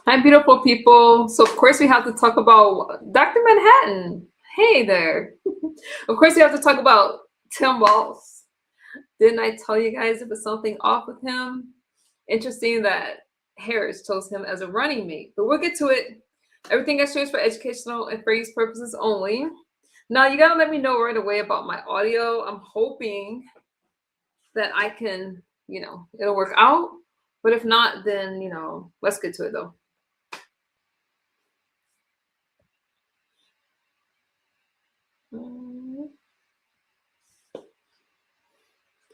Hi, beautiful people. So, of course, we have to talk about Dr. Manhattan. Hey there. Of course, we have to talk about Tim Walz. Didn't I tell you guys there was something off with him? Interesting that Harris chose him as a running mate, but we'll get to it. Everything I share is for educational and for use purposes only. Now, you gotta let me know right away about my audio. I'm hoping that I can, it'll work out. But if not, then, let's get to it though.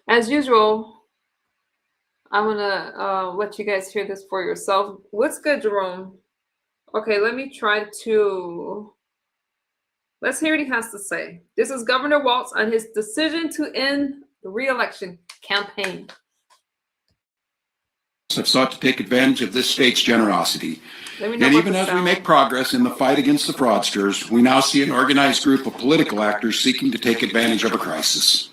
As usual, I'm gonna let you guys hear this for yourself. What's good, Jerome? Okay, let's hear what he has to say. This is Governor Walz on his decision to end the re-election campaign. Have sought to take advantage of this state's generosity. And even as we make progress in the fight against the fraudsters, we now see an organized group of political actors seeking to take advantage of a crisis.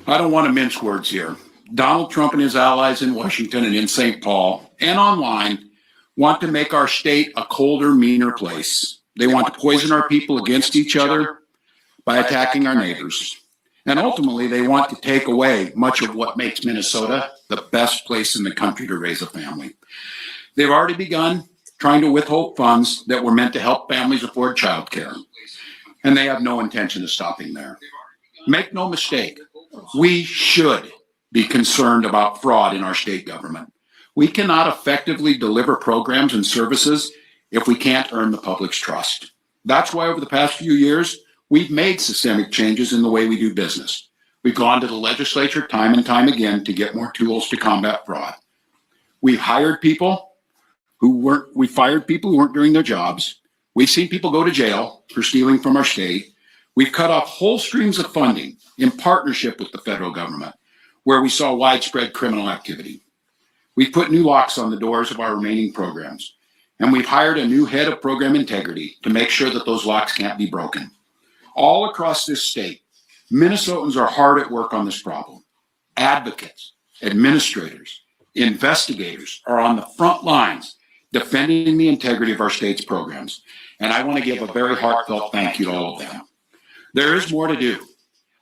I don't want to mince words here. Donald Trump and his allies in Washington and in St. Paul and online want to make our state a colder, meaner place. They want to poison our people against each other by attacking our neighbors. And ultimately, they want to take away much of what makes Minnesota the best place in the country to raise a family. They've already begun trying to withhold funds that were meant to help families afford childcare. And they have no intention of stopping there. Make no mistake, we should be concerned about fraud in our state government. We cannot effectively deliver programs and services if we can't earn the public's trust. That's why over the past few years, we've made systemic changes in the way we do business. We've gone to the legislature time and time again to get more tools to combat fraud. We've fired people who weren't doing their jobs. We've seen people go to jail for stealing from our state. We've cut off whole streams of funding in partnership with the federal government, where we saw widespread criminal activity. We've put new locks on the doors of our remaining programs, and we've hired a new head of program integrity to make sure that those locks can't be broken. All across this state, Minnesotans are hard at work on this problem. Advocates, administrators, investigators are on the front lines defending the integrity of our state's programs. And I want to give a very heartfelt thank you to all of them. There is more to do.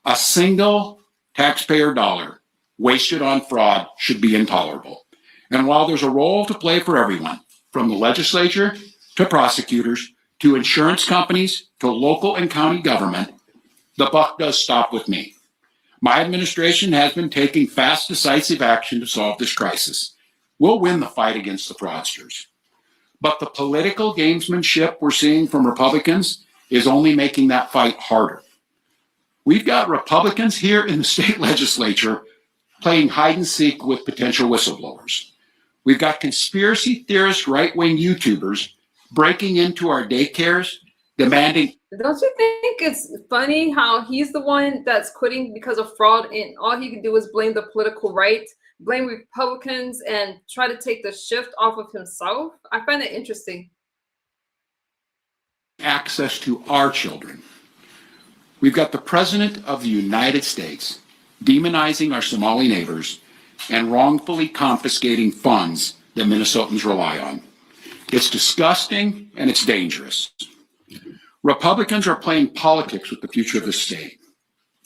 A single taxpayer dollar wasted on fraud should be intolerable. And while there's a role to play for everyone, from the legislature to prosecutors to insurance companies to local and county government, the buck does stop with me. My administration has been taking fast, decisive action to solve this crisis. We'll win the fight against the fraudsters. But the political gamesmanship we're seeing from Republicans is only making that fight harder. We've got Republicans here in the state legislature playing hide and seek with potential whistleblowers. We've got conspiracy theorist right-wing YouTubers breaking into our daycares, demanding. Don't you think it's funny how he's the one that's quitting because of fraud, and all he can do is blame the political right, blame Republicans, and try to take the shift off of himself? I find it interesting. Access to our children. We've got the President of the United States demonizing our Somali neighbors and wrongfully confiscating funds that Minnesotans rely on. It's disgusting and it's dangerous. Republicans are playing politics with the future of the state.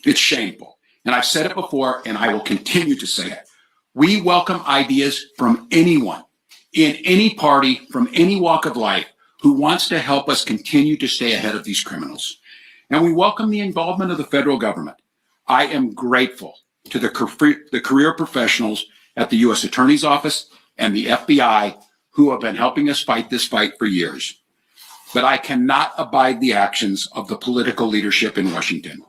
It's shameful. And I've said it before, and I will continue to say it. We welcome ideas from anyone, in any party, from any walk of life, who wants to help us continue to stay ahead of these criminals. And we welcome the involvement of the federal government. I am grateful to the career professionals at the U.S. Attorney's Office and the FBI who have been helping us fight this fight for years. But I cannot abide the actions of the political leadership in Washington.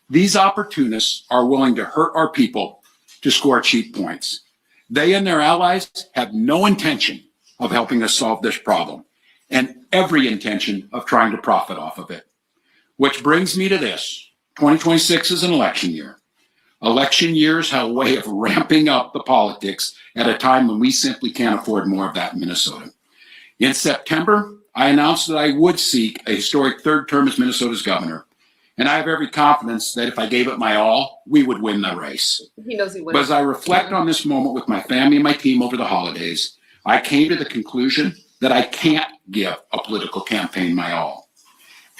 These opportunists are willing to hurt our people to score cheap points. They and their allies have no intention of helping us solve this problem, and every intention of trying to profit off of it. Which brings me to this. 2026 is an election year. Election years have a way of ramping up the politics at a time when we simply can't afford more of that in Minnesota. In September, I announced that I would seek a historic third term as Minnesota's governor. And I have every confidence that if I gave it my all, we would win the race. He knows he would. But as I reflect on this moment with my family and my team over the holidays, I came to the conclusion that I can't give a political campaign my all.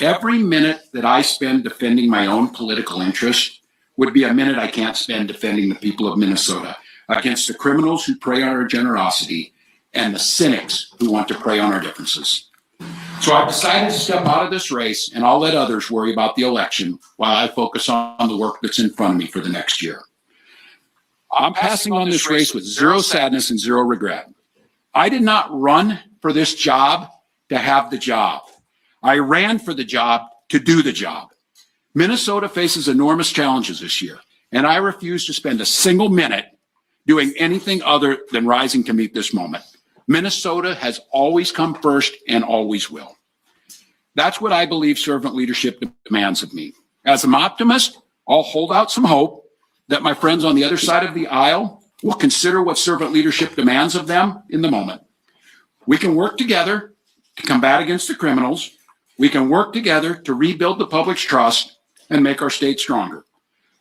Every minute that I spend defending my own political interest would be a minute I can't spend defending the people of Minnesota against the criminals who prey on our generosity and the cynics who want to prey on our differences. So I've decided to step out of this race, and I'll let others worry about the election while I focus on the work that's in front of me for the next year. I'm passing on this race with zero sadness and zero regret. I did not run for this job to have the job. I ran for the job to do the job. Minnesota faces enormous challenges this year, and I refuse to spend a single minute doing anything other than rising to meet this moment. Minnesota has always come first and always will. That's what I believe servant leadership demands of me. As an optimist, I'll hold out some hope that my friends on the other side of the aisle will consider what servant leadership demands of them in the moment. We can work together to combat against the criminals. We can work together to rebuild the public's trust and make our state stronger.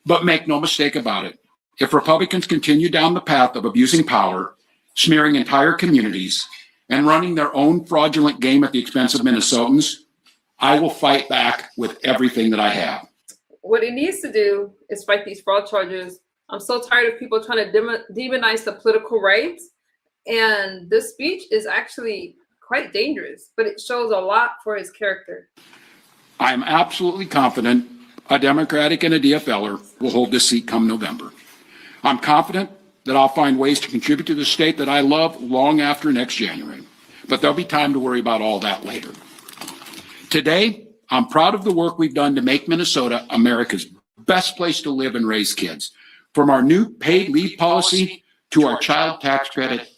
But make no mistake about it. If Republicans continue down the path of abusing power, smearing entire communities, and running their own fraudulent game at the expense of Minnesotans, I will fight back with everything that I have. What it needs to do is fight these fraud charges. I'm so tired of people trying to demonize the political right. And this speech is actually quite dangerous, but it shows a lot for his character. I'm absolutely confident a Democratic and a DFLer will hold this seat come November. I'm confident that I'll find ways to contribute to the state that I love long after next January. But there'll be time to worry about all that later. Today, I'm proud of the work we've done to make Minnesota America's best place to live and raise kids. From our new paid leave policy to our child tax credit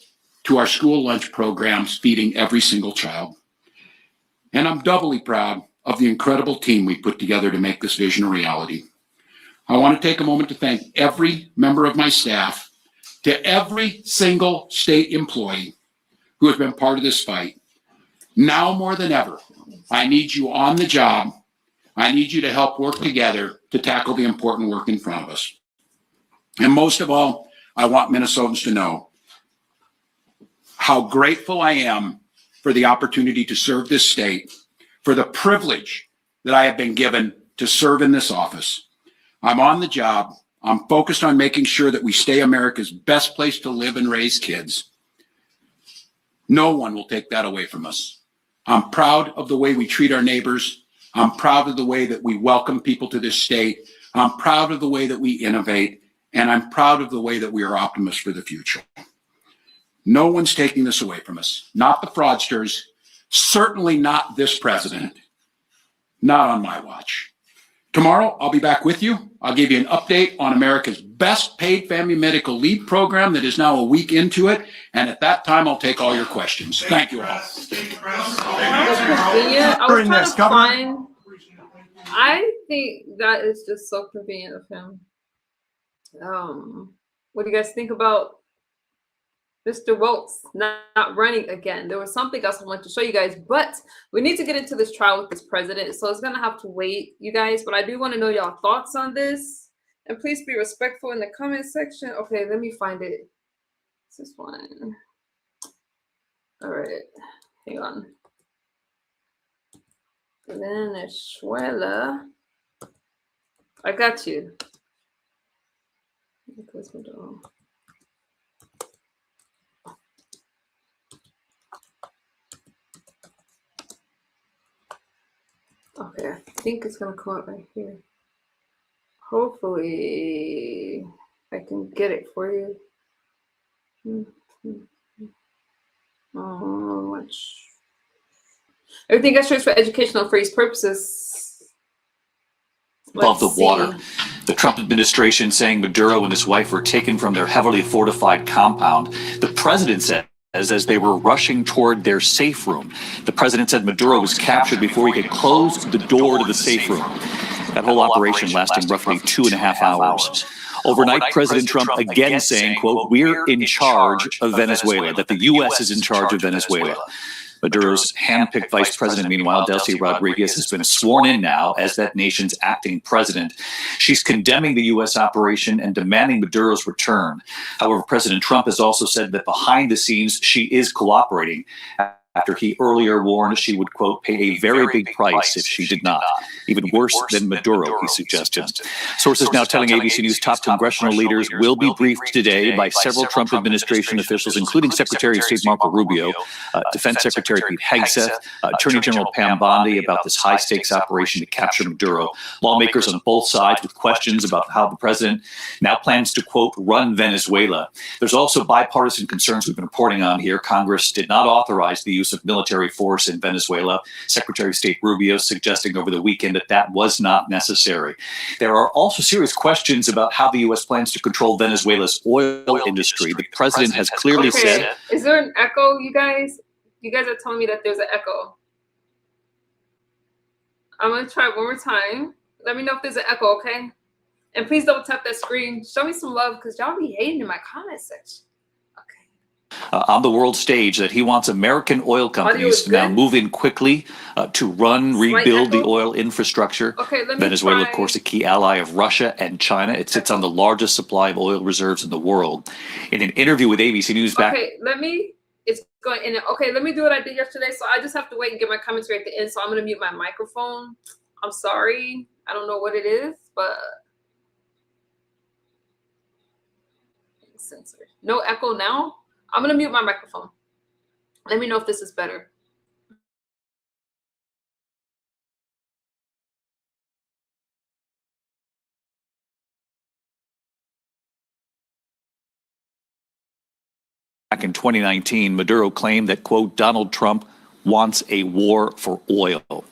to our school lunch programs feeding every single child. And I'm doubly proud of the incredible team we put together to make this vision a reality. I want to take a moment to thank every member of my staff, to every single state employee who has been part of this fight. Now more than ever, I need you on the job. I need you to help work together to tackle the important work in front of us. And most of all, I want Minnesotans to know how grateful I am for the opportunity to serve this state, for the privilege that I have been given to serve in this office. I'm on the job. I'm focused on making sure that we stay America's best place to live and raise kids. No one will take that away from us. I'm proud of the way we treat our neighbors. I'm proud of the way that we welcome people to this state. I'm proud of the way that we innovate. And I'm proud of the way that we are optimists for the future. No one's taking this away from us. Not the fraudsters. Certainly not this president. Not on my watch. Tomorrow, I'll be back with you. I'll give you an update on America's best paid family medical leave program that is now a week into it. And at that time, I'll take all your questions. Thank you all. I was trying to find, I think that is just so convenient of him. What do you guys think about Mr. Walz not running again? There was something else I wanted to show you guys, but we need to get into this trial with this president, so it's gonna have to wait, you guys. But I do want to know y'all thoughts on this, and please be respectful in the comment section. Okay, let me find it. This one. All right, hang on. Venezuela. I got you. Okay, I think it's gonna come up right here. Hopefully, I can get it for you. Much. Everything got straight for educational for these purposes. Above the water. The Trump administration saying Maduro and his wife were taken from their heavily fortified compound. The president said as they were rushing toward their safe room. The president said Maduro was captured before he could close the door to the safe room. That whole operation lasting roughly 2.5 hours. Overnight, President Trump again saying, quote, "We're in charge of Venezuela," that the U.S. is in charge of Venezuela. Maduro's hand-picked vice president, meanwhile, Delcy Rodriguez, has been sworn in now as that nation's acting president. She's condemning the U.S. operation and demanding Maduro's return. However, President Trump has also said that behind the scenes, she is cooperating after he earlier warned she would, quote, pay a very big price if she did not. Even worse than Maduro, he suggested. Sources now telling ABC News top congressional leaders will be briefed today by several Trump administration officials, including Secretary of State Marco Rubio, Defense Secretary Pete Hegseth, Attorney General Pam Bondi about this high-stakes operation to capture Maduro. Lawmakers on both sides with questions about how the president now plans to, quote, run Venezuela. There's also bipartisan concerns we've been reporting on here. Congress did not authorize the use of military force in Venezuela. Secretary of State Rubio suggesting over the weekend that that was not necessary. There are also serious questions about how the U.S. plans to control Venezuela's oil industry. The president has clearly said... Is there an echo, you guys? You guys are telling me that there's an echo. I'm going to try it one more time. Let me know if there's an echo, okay? And please double tap that screen. Show me some love because y'all be hating in my comment section. On the world stage, that he wants American oil companies to now move in quickly to rebuild the oil infrastructure. Venezuela, of course, a key ally of Russia and China. It sits on the largest supply of oil reserves in the world. In an interview with ABC News back... let me do what I did yesterday. So I just have to wait and get my commentary at the end. So I'm going to mute my microphone. I'm sorry. I don't know what it is, but... Censored. No echo now? I'm going to mute my microphone. Let me know if this is better. Back in 2019, Maduro claimed that, quote, Donald Trump wants a war for oil.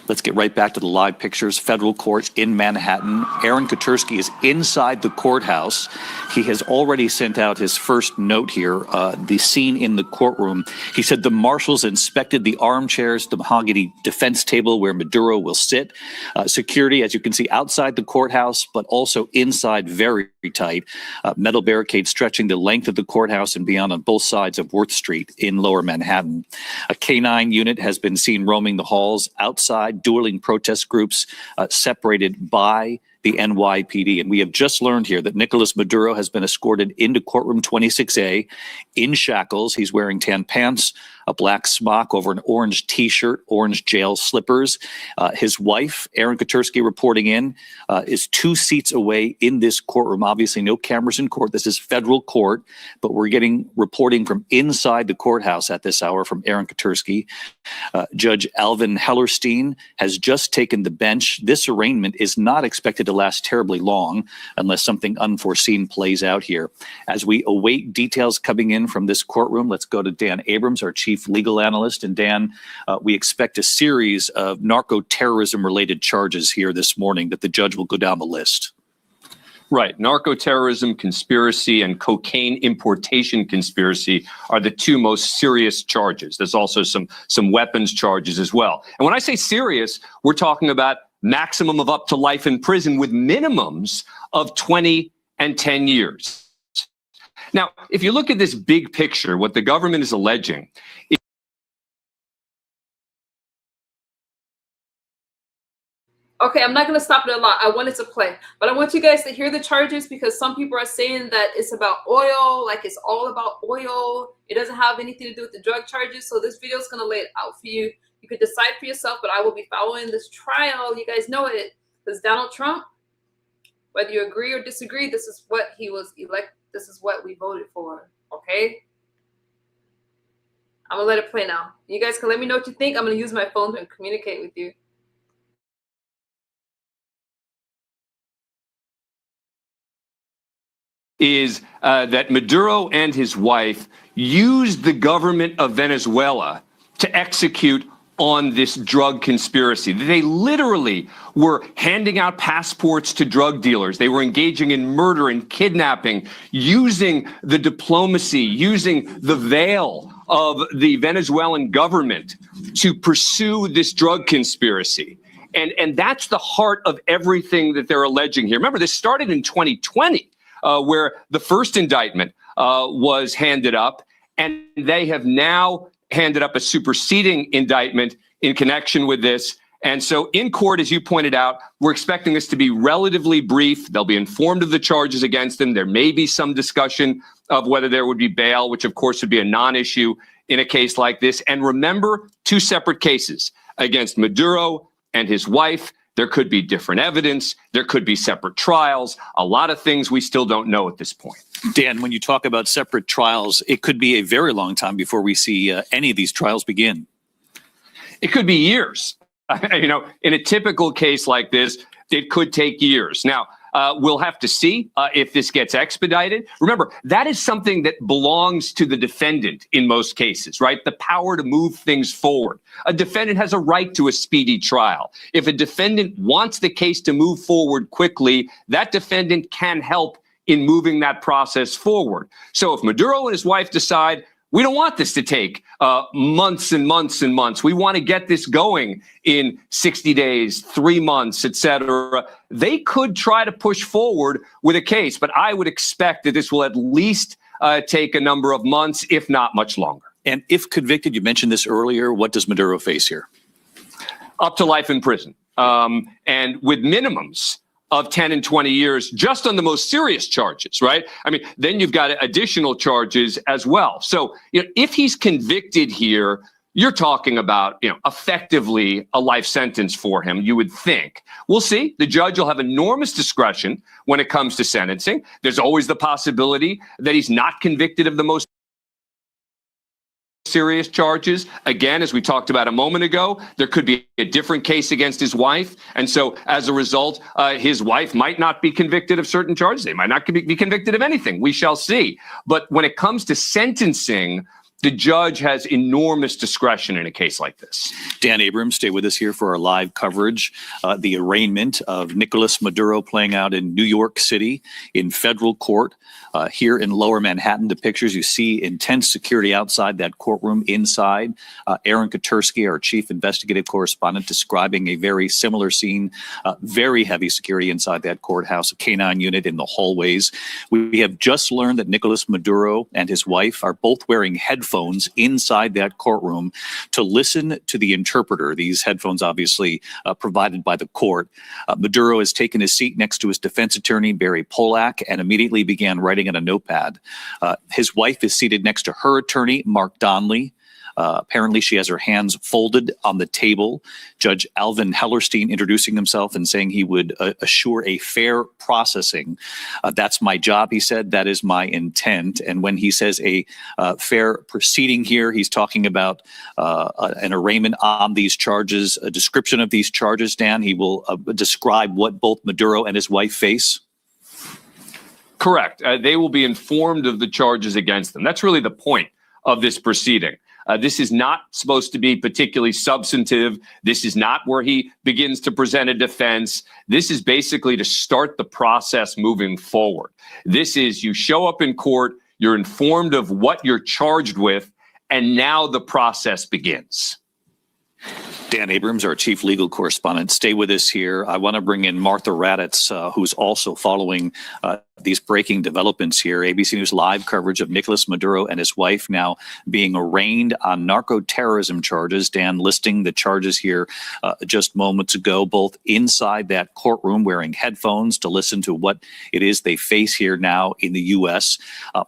Let's get right back to the live pictures. Federal court in Manhattan. Aaron Katersky is inside the courthouse. He has already sent out his first note here, the scene in the courtroom. He said the marshals inspected the armchairs, the mahogany defense table where Maduro will sit. Security, as you can see, outside the courthouse, but also inside, very tight. Metal barricades stretching the length of the courthouse and beyond on both sides of Worth Street in Lower Manhattan. A K-9 unit has been seen roaming the halls outside, dueling protest groups separated by the NYPD. And we have just learned here that Nicolas Maduro has been escorted into courtroom 26A in shackles. He's wearing tan pants, a black smock over an orange T-shirt, orange jail slippers. His wife, Aaron Katersky, reporting in, is 2 seats away in this courtroom. Obviously, no cameras in court. This is federal court, but we're getting reporting from inside the courthouse at this hour from Aaron Katersky. Judge Alvin Hellerstein has just taken the bench. This arraignment is not expected to last terribly long unless something unforeseen plays out here. As we await details coming in from this courtroom, let's go to Dan Abrams, our chief legal analyst. And Dan, we expect a series of narco-terrorism related charges here this morning that the judge will go down the list. Right. Narco-terrorism conspiracy and cocaine importation conspiracy are the 2 most serious charges. There's also some weapons charges as well. And when I say serious, we're talking about maximum of up to life in prison with minimums of 20 and 10 years. Now, if you look at this big picture, what the government is alleging is okay, I'm not going to stop it a lot. I wanted to play, but I want you guys to hear the charges because some people are saying that it's about oil, like it's all about oil. It doesn't have anything to do with the drug charges. So this video is going to lay it out for you. You could decide for yourself, but I will be following this trial. You guys know it because Donald Trump, whether you agree or disagree, this is what he was elected. This is what we voted for. Okay. I'm going to let it play now. You guys can let me know what you think. I'm going to use my phone to communicate with you. is that Maduro and his wife used the government of Venezuela to execute on this drug conspiracy. They literally were handing out passports to drug dealers. They were engaging in murder and kidnapping, using the diplomacy, using the veil of the Venezuelan government to pursue this drug conspiracy. And that's the heart of everything that they're alleging here. Remember, this started in 2020, where the first indictment was handed up, and they have now handed up a superseding indictment in connection with this. And so in court, as you pointed out, we're expecting this to be relatively brief. They'll be informed of the charges against them. There may be some discussion of whether there would be bail, which of course would be a non-issue in a case like this. And remember, two separate cases against Maduro and his wife. There could be different evidence. There could be separate trials. A lot of things we still don't know at this point. Dan, when you talk about separate trials, it could be a very long time before we see any of these trials begin. It could be years. You know, in a typical case like this, it could take years. Now, we'll have to see if this gets expedited. Remember, that is something that belongs to the defendant in most cases, right? The power to move things forward. A defendant has a right to a speedy trial. If a defendant wants the case to move forward quickly, that defendant can help in moving that process forward. So if Maduro and his wife decide, we don't want this to take months and months and months, we want to get this going in 60 days, 3 months, et cetera, they could try to push forward with a case. But I would expect that this will at least take a number of months, if not much longer. And if convicted, you mentioned this earlier, what does Maduro face here? Up to life in prison. And with minimums of 10 and 20 years, just on the most serious charges, right? I mean, then you've got additional charges as well. So, you know, if he's convicted here, you're talking about, you know, effectively a life sentence for him, you would think. We'll see. The judge will have enormous discretion when it comes to sentencing. There's always the possibility that he's not convicted of the most serious charges. Again, as we talked about a moment ago, there could be a different case against his wife. And so as a result, his wife might not be convicted of certain charges. They might not be convicted of anything. We shall see. But when it comes to sentencing, the judge has enormous discretion in a case like this. Dan Abrams, stay with us here for our live coverage. The arraignment of Nicolas Maduro playing out in New York City in federal court. Here in Lower Manhattan, the pictures you see, intense security outside that courtroom. Inside, Aaron Katursky, our chief investigative correspondent, describing a very similar scene. Very heavy security inside that courthouse, a K-9 unit in the hallways. We have just learned that Nicolas Maduro and his wife are both wearing headphones inside that courtroom to listen to the interpreter. These headphones obviously provided by the court. Maduro has taken his seat next to his defense attorney, Barry Polak, and immediately began writing in a notepad. His wife is seated next to her attorney, Mark Donnelly. Apparently, she has her hands folded on the table. Judge Alvin Hellerstein introducing himself and saying he would assure a fair processing. That's my job, he said. That is my intent. And when he says a fair proceeding here, he's talking about an arraignment on these charges, a description of these charges, Dan. He will describe what both Maduro and his wife face. Correct. They will be informed of the charges against them. That's really the point of this proceeding. This is not supposed to be particularly substantive. This is not where he begins to present a defense. This is basically to start the process moving forward. This is, you show up in court, you're informed of what you're charged with, and now the process begins. Dan Abrams, our chief legal correspondent, stay with us here. I want to bring in Martha Raddatz, who's also following these breaking developments here. ABC News live coverage of Nicolas Maduro and his wife now being arraigned on narco-terrorism charges. Dan listing the charges here just moments ago, both inside that courtroom wearing headphones to listen to what it is they face here now in the U.S.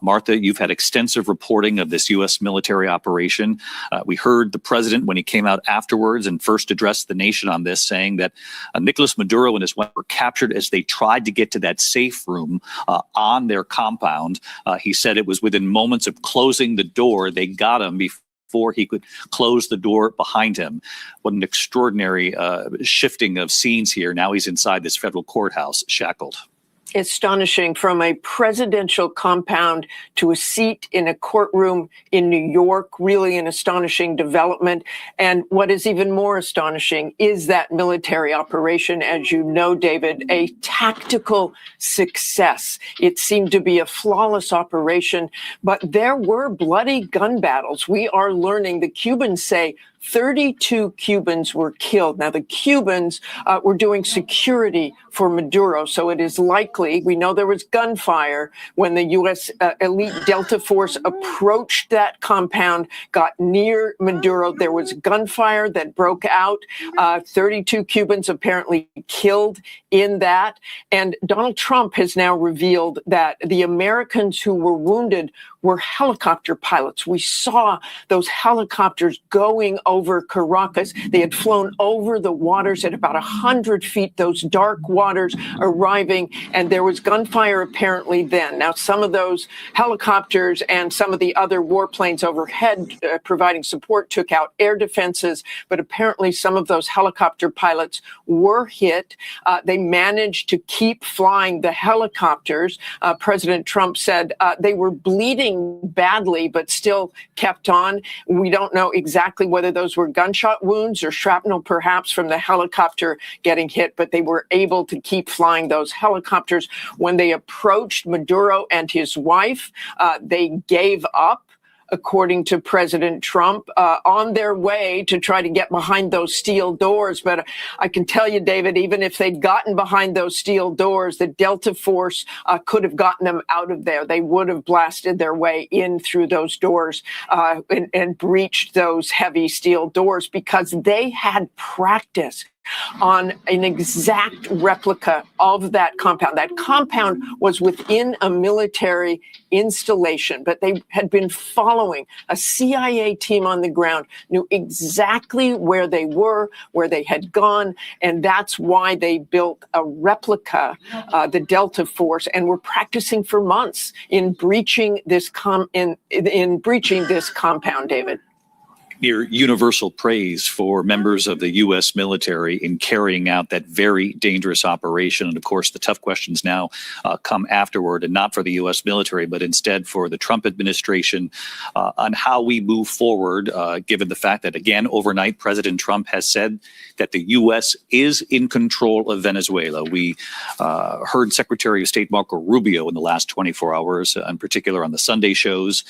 Martha, you've had extensive reporting of this U.S. military operation. We heard the president when he came out afterwards and first addressed the nation on this, saying that Nicolas Maduro and his wife were captured as they tried to get to that safe room on their compound. He said it was within moments of closing the door, they got him before he could close the door behind him. What an extraordinary shifting of scenes here. Now he's inside this federal courthouse, shackled. Astonishing, from a presidential compound to a seat in a courtroom in New York. Really an astonishing development. And what is even more astonishing is that military operation, as you know, David, a tactical success. It seemed to be a flawless operation, but there were bloody gun battles. We are learning, the Cubans say 32 Cubans were killed. Now, the Cubans were doing security for Maduro, so it is likely quickly, we know there was gunfire when the U.S. Elite Delta Force approached that compound, got near Maduro. There was gunfire that broke out. 32 Cubans apparently killed in that. And Donald Trump has now revealed that the Americans who were wounded were helicopter pilots. We saw those helicopters going over Caracas. They had flown over the waters at about 100 feet, those dark waters arriving, and there was gunfire apparently then. Now, some of those helicopters and some of the other warplanes overhead providing support took out air defenses, but apparently some of those helicopter pilots were hit. They managed to keep flying the helicopters. President Trump said they were bleeding badly, but still kept on. We don't know exactly whether those were gunshot wounds or shrapnel, perhaps, from the helicopter getting hit, but they were able to keep flying those helicopters. When they approached Maduro and his wife, they gave up, according to President Trump, on their way to try to get behind those steel doors. But I can tell you, David, even if they'd gotten behind those steel doors, the Delta Force could have gotten them out of there. They would have blasted their way in through those doors and breached those heavy steel doors because they had practice on an exact replica of that compound. That compound was within a military installation, but they had been following a CIA team on the ground, knew exactly where they were, where they had gone, and that's why they built a replica, the Delta Force, and were practicing for months in breaching this breaching this compound, David. Near universal praise for members of the U.S. military in carrying out that very dangerous operation. And of course, the tough questions now come afterward, and not for the U.S. military, but instead for the Trump administration on how we move forward, given the fact that, again, overnight, President Trump has said that the U.S. is in control of Venezuela. We heard Secretary of State Marco Rubio in the last 24 hours, in particular on the Sunday shows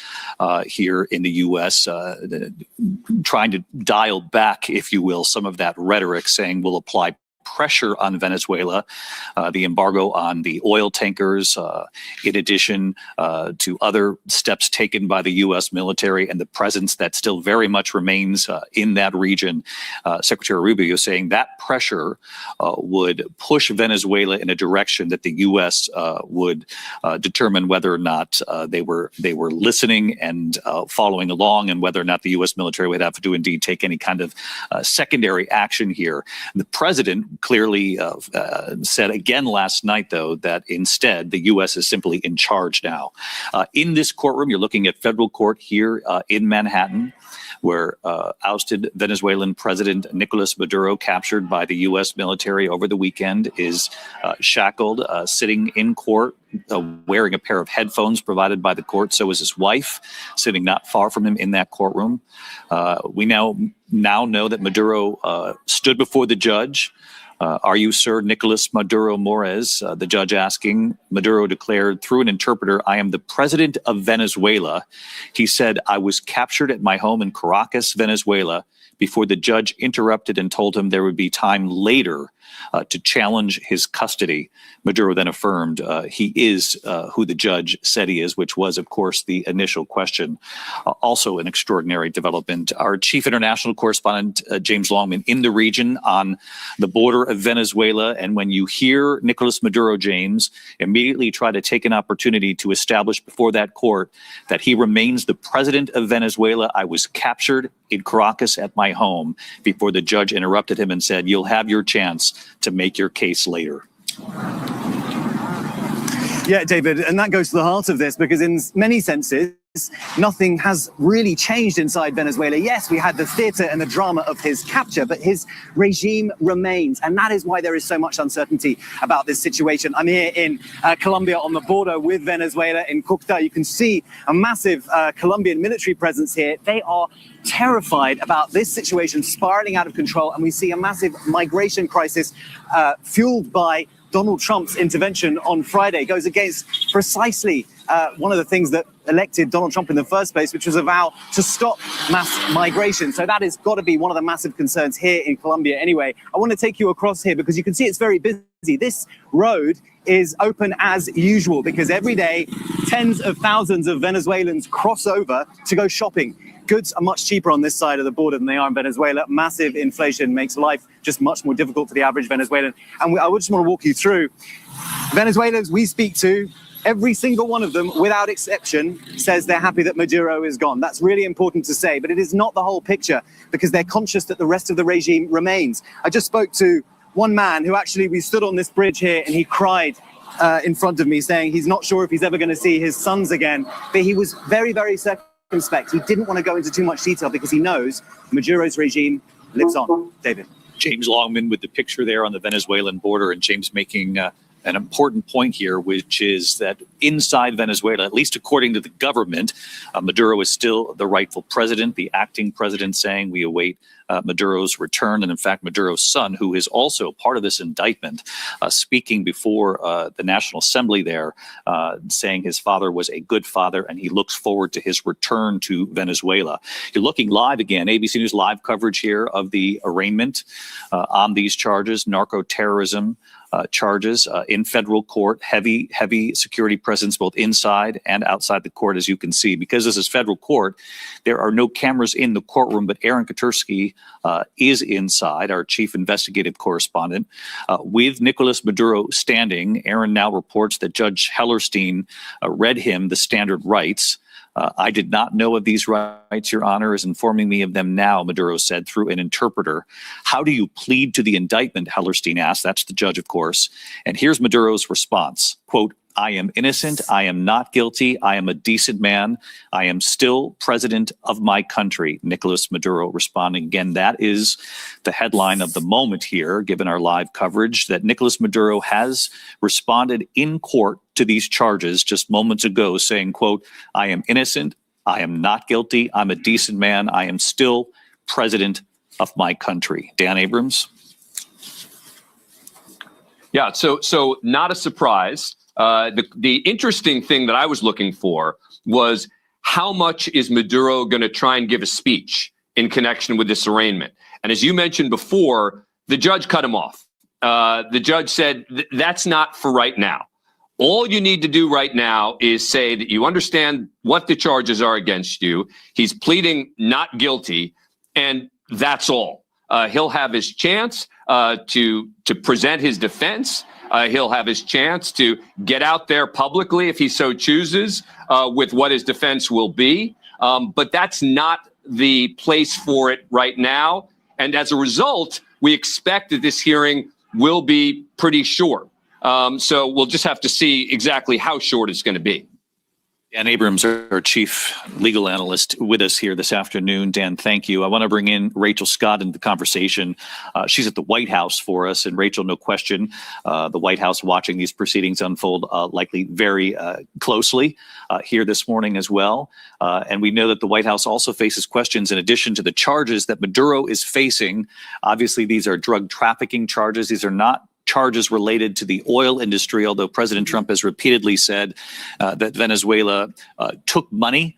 here in the U.S., trying to dial back, if you will, some of that rhetoric, saying we'll apply pressure on Venezuela, the embargo on the oil tankers, in addition to other steps taken by the U.S. military and the presence that still very much remains in that region. Secretary Rubio saying that pressure would push Venezuela in a direction that the U.S. would determine whether or not they were listening and following along, and whether or not the U.S. military would have to indeed take any kind of secondary action here. The president clearly said again last night, though, that instead the U.S. is simply in charge now. In this courtroom, you're looking at federal court here in Manhattan, where ousted Venezuelan President Nicolas Maduro, captured by the U.S. military over the weekend, is shackled, sitting in court, wearing a pair of headphones provided by the court. So is his wife, sitting not far from him in that courtroom. We now know that Maduro stood before the judge. Are you Sir Nicolas Maduro Mores? The judge asking. Maduro declared through an interpreter, I am the president of Venezuela. He said, I was captured at my home in Caracas, Venezuela, before the judge interrupted and told him there would be time later to challenge his custody. Maduro then affirmed he is who the judge said he is, which was, of course, the initial question. Also an extraordinary development. Our chief international correspondent, James Longman, in the region on the border of Venezuela. And when you hear Nicolas Maduro, James, immediately try to take an opportunity to establish before that court that he remains the president of Venezuela. I was captured in Caracas at my home before the judge interrupted him and said, you'll have your chance to make your case later. Yeah, David, and that goes to the heart of this, because in many senses, nothing has really changed inside Venezuela. Yes, we had the theater and the drama of his capture, but his regime remains. And that is why there is so much uncertainty about this situation. I'm here in Colombia on the border with Venezuela in Cúcuta. You can see a massive Colombian military presence here. They are terrified about this situation spiraling out of control. And we see a massive migration crisis fueled by Donald Trump's intervention on Friday. Goes against precisely one of the things that elected Donald Trump in the first place, which was a vow to stop mass migration. So that has got to be one of the massive concerns here in Colombia anyway. I want to take you across here because you can see it's very busy. This road is open as usual because every day tens of thousands of Venezuelans cross over to go shopping. Goods are much cheaper on this side of the border than they are in Venezuela. Massive inflation makes life just much more difficult for the average Venezuelan. And I just want to walk you through Venezuelans we speak to. Every single one of them, without exception, says they're happy that Maduro is gone. That's really important to say, but it is not the whole picture because they're conscious that the rest of the regime remains. I just spoke to one man who we stood on this bridge here and he cried in front of me saying he's not sure if he's ever going to see his sons again, but he was very, very circumspect. He didn't want to go into too much detail because he knows Maduro's regime lives on. David. James Longman with the picture there on the Venezuelan border, and James making an important point here, which is that inside Venezuela, at least according to the government, Maduro is still the rightful president. The acting president saying we await Maduro's return. And in fact, Maduro's son, who is also part of this indictment, speaking before the National Assembly there, saying his father was a good father and he looks forward to his return to Venezuela. You're looking live again, ABC News live coverage here of the arraignment on these charges, narco-terrorism charges in federal court, heavy security presence both inside and outside the court, as you can see. Because this is federal court, there are no cameras in the courtroom, but Aaron Katursky is inside, our chief investigative correspondent, with Nicolas Maduro standing. Aaron now reports that Judge Hellerstein read him the standard rights. I did not know of these rights. Your Honor is informing me of them now, Maduro said through an interpreter. How do you plead to the indictment, Hellerstein asked. That's the judge, of course. And here's Maduro's response, quote, I am innocent. I am not guilty. I am a decent man. I am still president of my country. Nicolas Maduro responding again. That is the headline of the moment here, given our live coverage, that Nicolas Maduro has responded in court to these charges just moments ago, saying, quote, I am innocent. I am not guilty. I'm a decent man. I am still president of my country. Dan Abrams. Yeah, so not a surprise. The interesting thing that I was looking for was how much is Maduro going to try and give a speech in connection with this arraignment? And as you mentioned before, the judge cut him off. The judge said, that's not for right now. All you need to do right now is say that you understand what the charges are against you. He's pleading not guilty, and that's all. He'll have his chance to present his defense. He'll have his chance to get out there publicly if he so chooses with what his defense will be. But that's not the place for it right now. And as a result, we expect that this hearing will be pretty short. So we'll just have to see exactly how short it's going to be. Dan Abrams, our chief legal analyst, with us here this afternoon. Dan, thank you. I want to bring in Rachel Scott into the conversation. She's at the White House for us. And Rachel, no question, the White House watching these proceedings unfold likely very closely here this morning as well. And we know that the White House also faces questions in addition to the charges that Maduro is facing. Obviously, these are drug trafficking charges. These are not charges related to the oil industry, although President Trump has repeatedly said that Venezuela took money,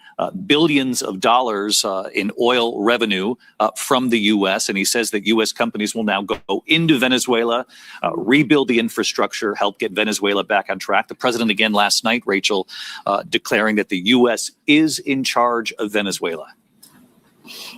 billions of dollars in oil revenue from the U.S. And he says that U.S. companies will now go into Venezuela, rebuild the infrastructure, help get Venezuela back on track. The president again last night, Rachel, declaring that the U.S. is in charge of Venezuela.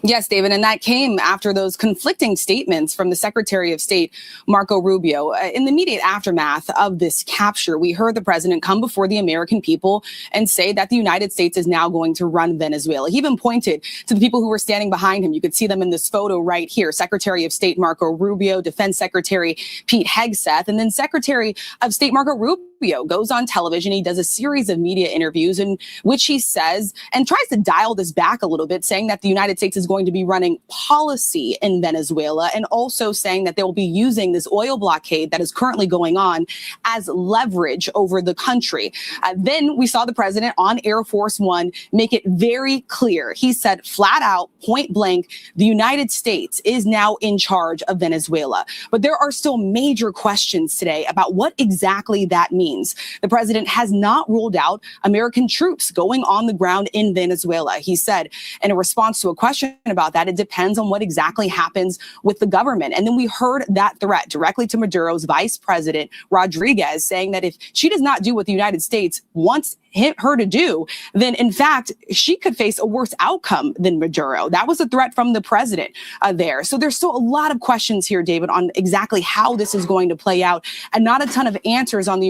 Yes, David, and that came after those conflicting statements from the Secretary of State, Marco Rubio. In the immediate aftermath of this capture, we heard the president come before the American people and say that the United States is now going to run Venezuela. He even pointed to the people who were standing behind him. You could see them in this photo right here. Secretary of State Marco Rubio, Defense Secretary Pete Hegseth, and then Secretary of State Marco Rubio goes on television. He does a series of media interviews in which he says and tries to dial this back a little bit, saying that the United States is going to be running policy in Venezuela, and also saying that they will be using this oil blockade that is currently going on as leverage over the country. Then we saw the president on Air Force One make it very clear. He said flat out, point blank, the United States is now in charge of Venezuela. But there are still major questions today about what exactly that means. The president has not ruled out American troops going on the ground in Venezuela. He said in a response to a question about that. It depends on what exactly happens with the government. And then we heard that threat directly to Maduro's vice president, Rodriguez, saying that if she does not do what the United States wants her to do, then in fact, she could face a worse outcome than Maduro. That was a threat from the president there. So there's still a lot of questions here, David, on exactly how this is going to play out, and not a ton of answers from the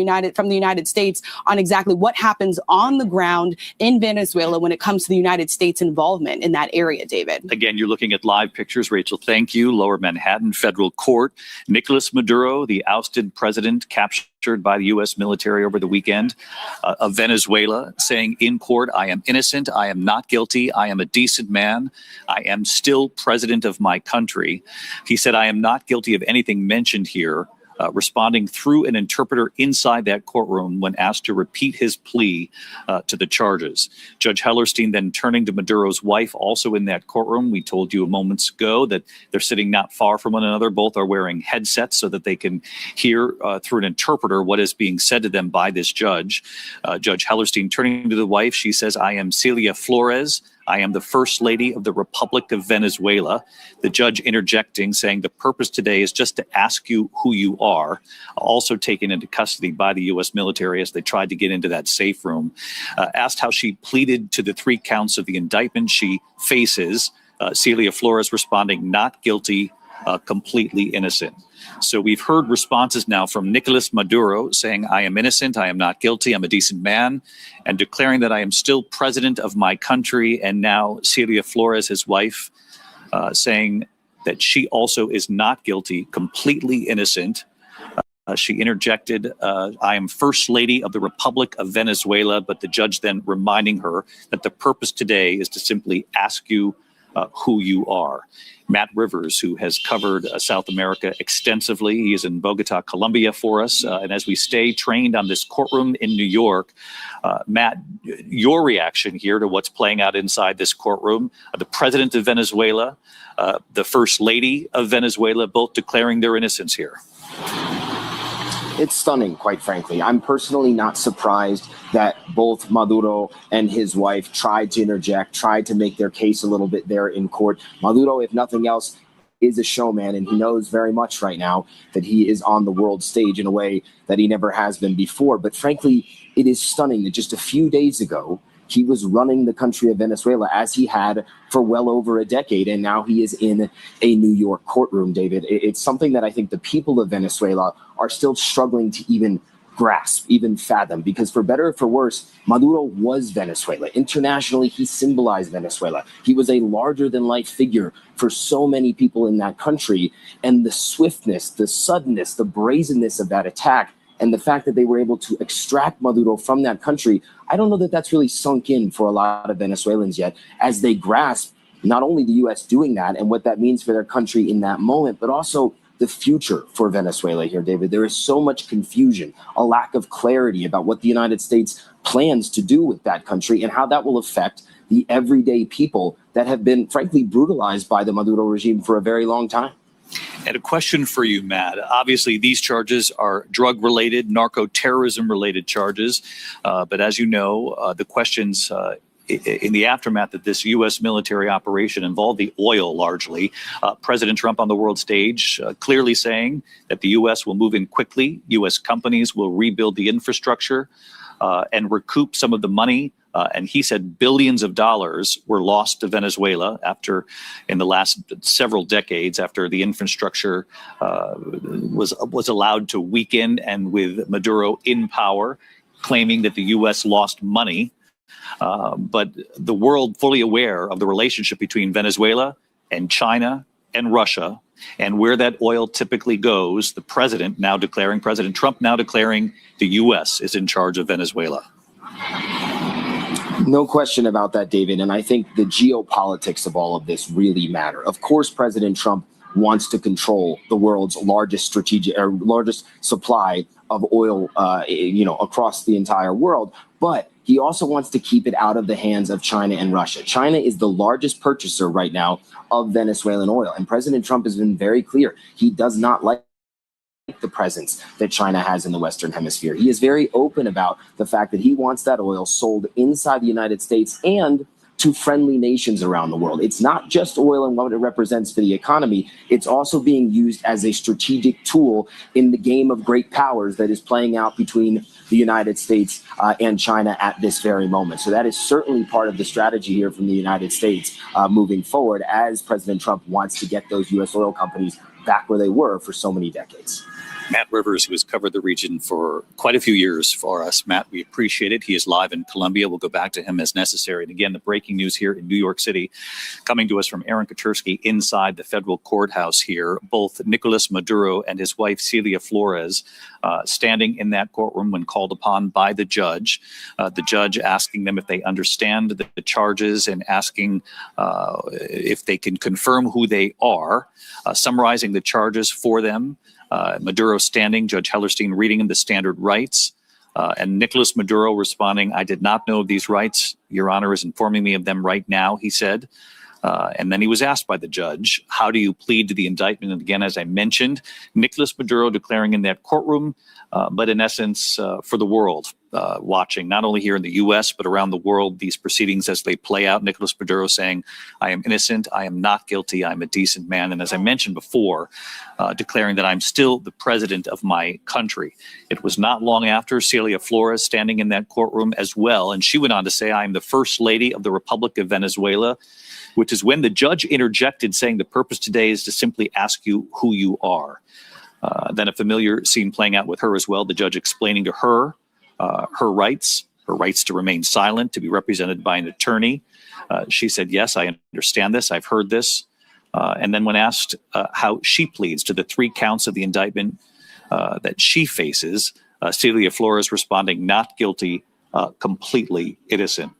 United States on exactly what happens on the ground in Venezuela when it comes to the United States involvement in that area, David. Again, you're looking at live pictures. Rachel, thank you. Lower Manhattan Federal Court. Nicolas Maduro, the ousted president, captured by the U.S. military over the weekend of Venezuela, saying in court, I am innocent, I am not guilty, I am a decent man, I am still president of my country. He said, I am not guilty of anything mentioned here, responding through an interpreter inside that courtroom when asked to repeat his plea to the charges. Judge Hellerstein then turning to Maduro's wife, also in that courtroom. We told you moments ago that they're sitting not far from one another. Both are wearing headsets so that they can hear through an interpreter what is being said to them by this judge. Judge Hellerstein turning to the wife, she says, I am Celia Flores. I am the First Lady of the Republic of Venezuela. The judge interjecting, saying the purpose today is just to ask you who you are, also taken into custody by the U.S. military as they tried to get into that safe room. Asked how she pleaded to the 3 counts of the indictment she faces, Celia Flores responding, not guilty, completely innocent. So we've heard responses now from Nicolas Maduro saying, I am innocent, I am not guilty, I'm a decent man, and declaring that I am still president of my country. And now Celia Flores, his wife, saying that she also is not guilty, completely innocent. She interjected, I am First Lady of the Republic of Venezuela, but the judge then reminding her that the purpose today is to simply ask you who you are. Matt Rivers, who has covered South America extensively. He is in Bogota, Colombia for us. And as we stay trained on this courtroom in New York, Matt, your reaction here to what's playing out inside this courtroom, the president of Venezuela, the First Lady of Venezuela, both declaring their innocence here. It's stunning, quite frankly. I'm personally not surprised that both Maduro and his wife tried to interject, tried to make their case a little bit there in court. Maduro, if nothing else, is a showman, and he knows very much right now that he is on the world stage in a way that he never has been before. But frankly, it is stunning that just a few days ago, he was running the country of Venezuela as he had for well over a decade, and now he is in a New York courtroom, David. It's something that I think the people of Venezuela are still struggling to even grasp, even fathom, because for better or for worse, Maduro was Venezuela. Internationally, he symbolized Venezuela. He was a larger-than-life figure for so many people in that country, and the swiftness, the suddenness, the brazenness of that attack, and the fact that they were able to extract Maduro from that country, I don't know that that's really sunk in for a lot of Venezuelans yet, as they grasp not only the U.S. doing that and what that means for their country in that moment, but also the future for Venezuela here, David. There is so much confusion, a lack of clarity about what the United States plans to do with that country and how that will affect the everyday people that have been, frankly, brutalized by the Maduro regime for a very long time. And a question for you, Matt. Obviously, these charges are drug-related, narco-terrorism-related charges. But as you know, the questions in the aftermath of this U.S. military operation involved the oil largely. President Trump on the world stage clearly saying that the U.S. will move in quickly. U.S. companies will rebuild the infrastructure and recoup some of the money. And he said billions of dollars were lost to Venezuela after, in the last several decades, after the infrastructure was allowed to weaken, and with Maduro in power, claiming that the U.S. lost money. But the world fully aware of the relationship between Venezuela and China and Russia, and where that oil typically goes. The President Trump now declaring the U.S. is in charge of Venezuela. No question about that, David. And I think the geopolitics of all of this really matter. Of course, President Trump wants to control the world's largest largest supply of oil, across the entire world. But he also wants to keep it out of the hands of China and Russia. China is the largest purchaser right now of Venezuelan oil. And President Trump has been very clear. He does not like the presence that China has in the Western Hemisphere. He is very open about the fact that he wants that oil sold inside the United States and to friendly nations around the world. It's not just oil and what it represents for the economy. It's also being used as a strategic tool in the game of great powers that is playing out between the United States and China at this very moment. So that is certainly part of the strategy here from the United States moving forward, as President Trump wants to get those U.S. oil companies back where they were for so many decades. Matt Rivers, who has covered the region for quite a few years for us. Matt, we appreciate it. He is live in Colombia. We'll go back to him as necessary. And again, the breaking news here in New York City, coming to us from Aaron Katersky inside the federal courthouse here. Both Nicolas Maduro and his wife, Celia Flores, standing in that courtroom when called upon by the judge asking them if they understand the charges and asking if they can confirm who they are, summarizing the charges for them. Maduro standing, Judge Hellerstein reading him the standard rights, and Nicolas Maduro responding, "I did not know of these rights. Your Honor is informing me of them right now," he said. And then he was asked by the judge, "How do you plead to the indictment?" And again, as I mentioned, Nicolas Maduro declaring in that courtroom, but in essence, for the world watching, not only here in the U.S., but around the world, these proceedings as they play out. Nicolas Maduro saying, "I am innocent. I am not guilty. I'm a decent man." And as I mentioned before, declaring that I'm still the president of my country. It was not long after Celia Flores standing in that courtroom as well. And she went on to say, "I am the first lady of the Republic of Venezuela," which is when the judge interjected, saying the purpose today is to simply ask you who you are. Then a familiar scene playing out with her as well, the judge explaining to her her rights to remain silent, to be represented by an attorney. She said, "Yes, I understand this. I've heard this." And then when asked how she pleads to the 3 counts of the indictment that she faces, Celia Flores responding, "Not guilty, completely innocent."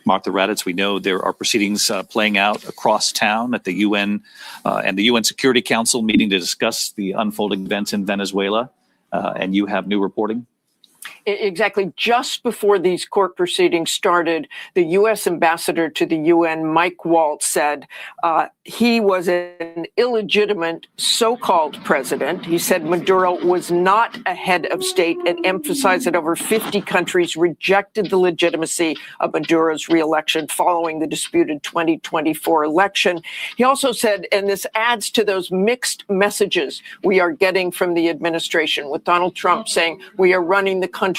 Martha Raddatz, we know there are proceedings playing out across town at the UN and the UN Security Council meeting to discuss the unfolding events in Venezuela. And you have new reporting? Exactly. Just before these court proceedings started, the U.S. ambassador to the UN, Mike Walz, said he was an illegitimate so-called president. He said Maduro was not a head of state and emphasized that over 50 countries rejected the legitimacy of Maduro's reelection following the disputed 2024 election. He also said, and this adds to those mixed messages we are getting from the administration, with Donald Trump saying we are running the country,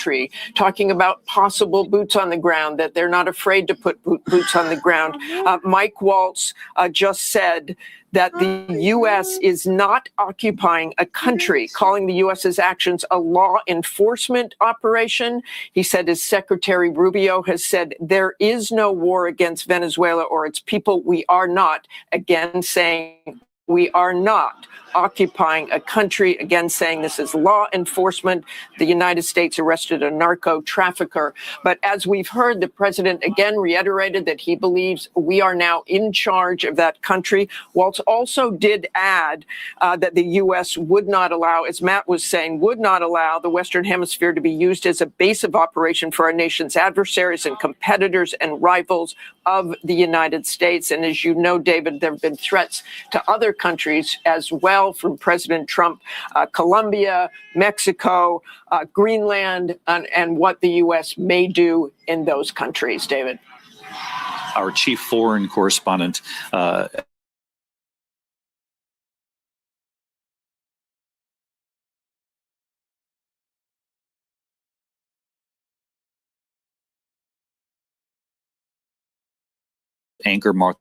talking about possible boots on the ground, that they're not afraid to put boots on the ground. Mike Walz just said that the U.S. is not occupying a country, calling the U.S.'s actions a law enforcement operation. He said his Secretary Rubio has said there is no war against Venezuela or its people. We are not, again saying we are not occupying a country, again saying this is law enforcement. The United States arrested a narco trafficker. But as we've heard, the president again reiterated that he believes we are now in charge of that country. Walz also did add that the U.S. would not allow, as Matt was saying, would not allow the Western Hemisphere to be used as a base of operation for our nation's adversaries and competitors and rivals of the United States. And as you know, David, there have been threats to other countries as well from President Trump, Colombia, Mexico, Greenland, and what the U.S. may do in those countries. David. Our chief foreign correspondent, anchor Mark.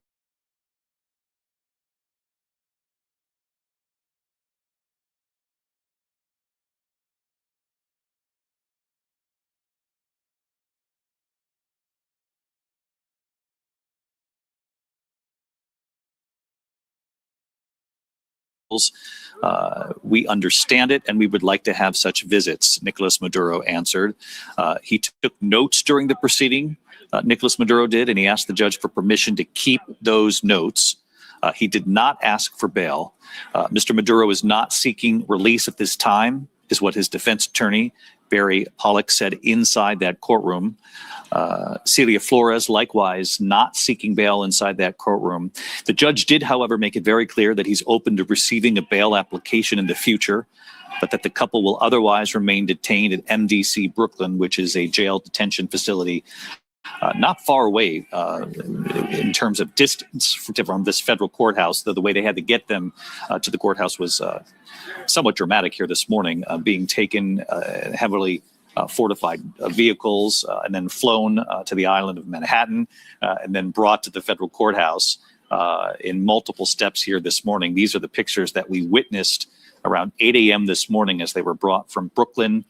We understand it, and we would like to have such visits, Nicolas Maduro answered. He took notes during the proceeding, Nicolas Maduro did, and he asked the judge for permission to keep those notes. He did not ask for bail. Mr. Maduro is not seeking release at this time, is what his defense attorney, Barry Pollock, said inside that courtroom. Celia Flores, likewise, not seeking bail inside that courtroom. The judge did, however, make it very clear that he's open to receiving a bail application in the future, but that the couple will otherwise remain detained at MDC Brooklyn, which is a jail detention facility not far away in terms of distance from this federal courthouse. The way they had to get them to the courthouse was somewhat dramatic here this morning, being taken heavily fortified vehicles and then flown to the island of Manhattan and then brought to the federal courthouse in multiple steps here this morning. These are the pictures that we witnessed around 8 a.m. this morning as they were brought from Brooklyn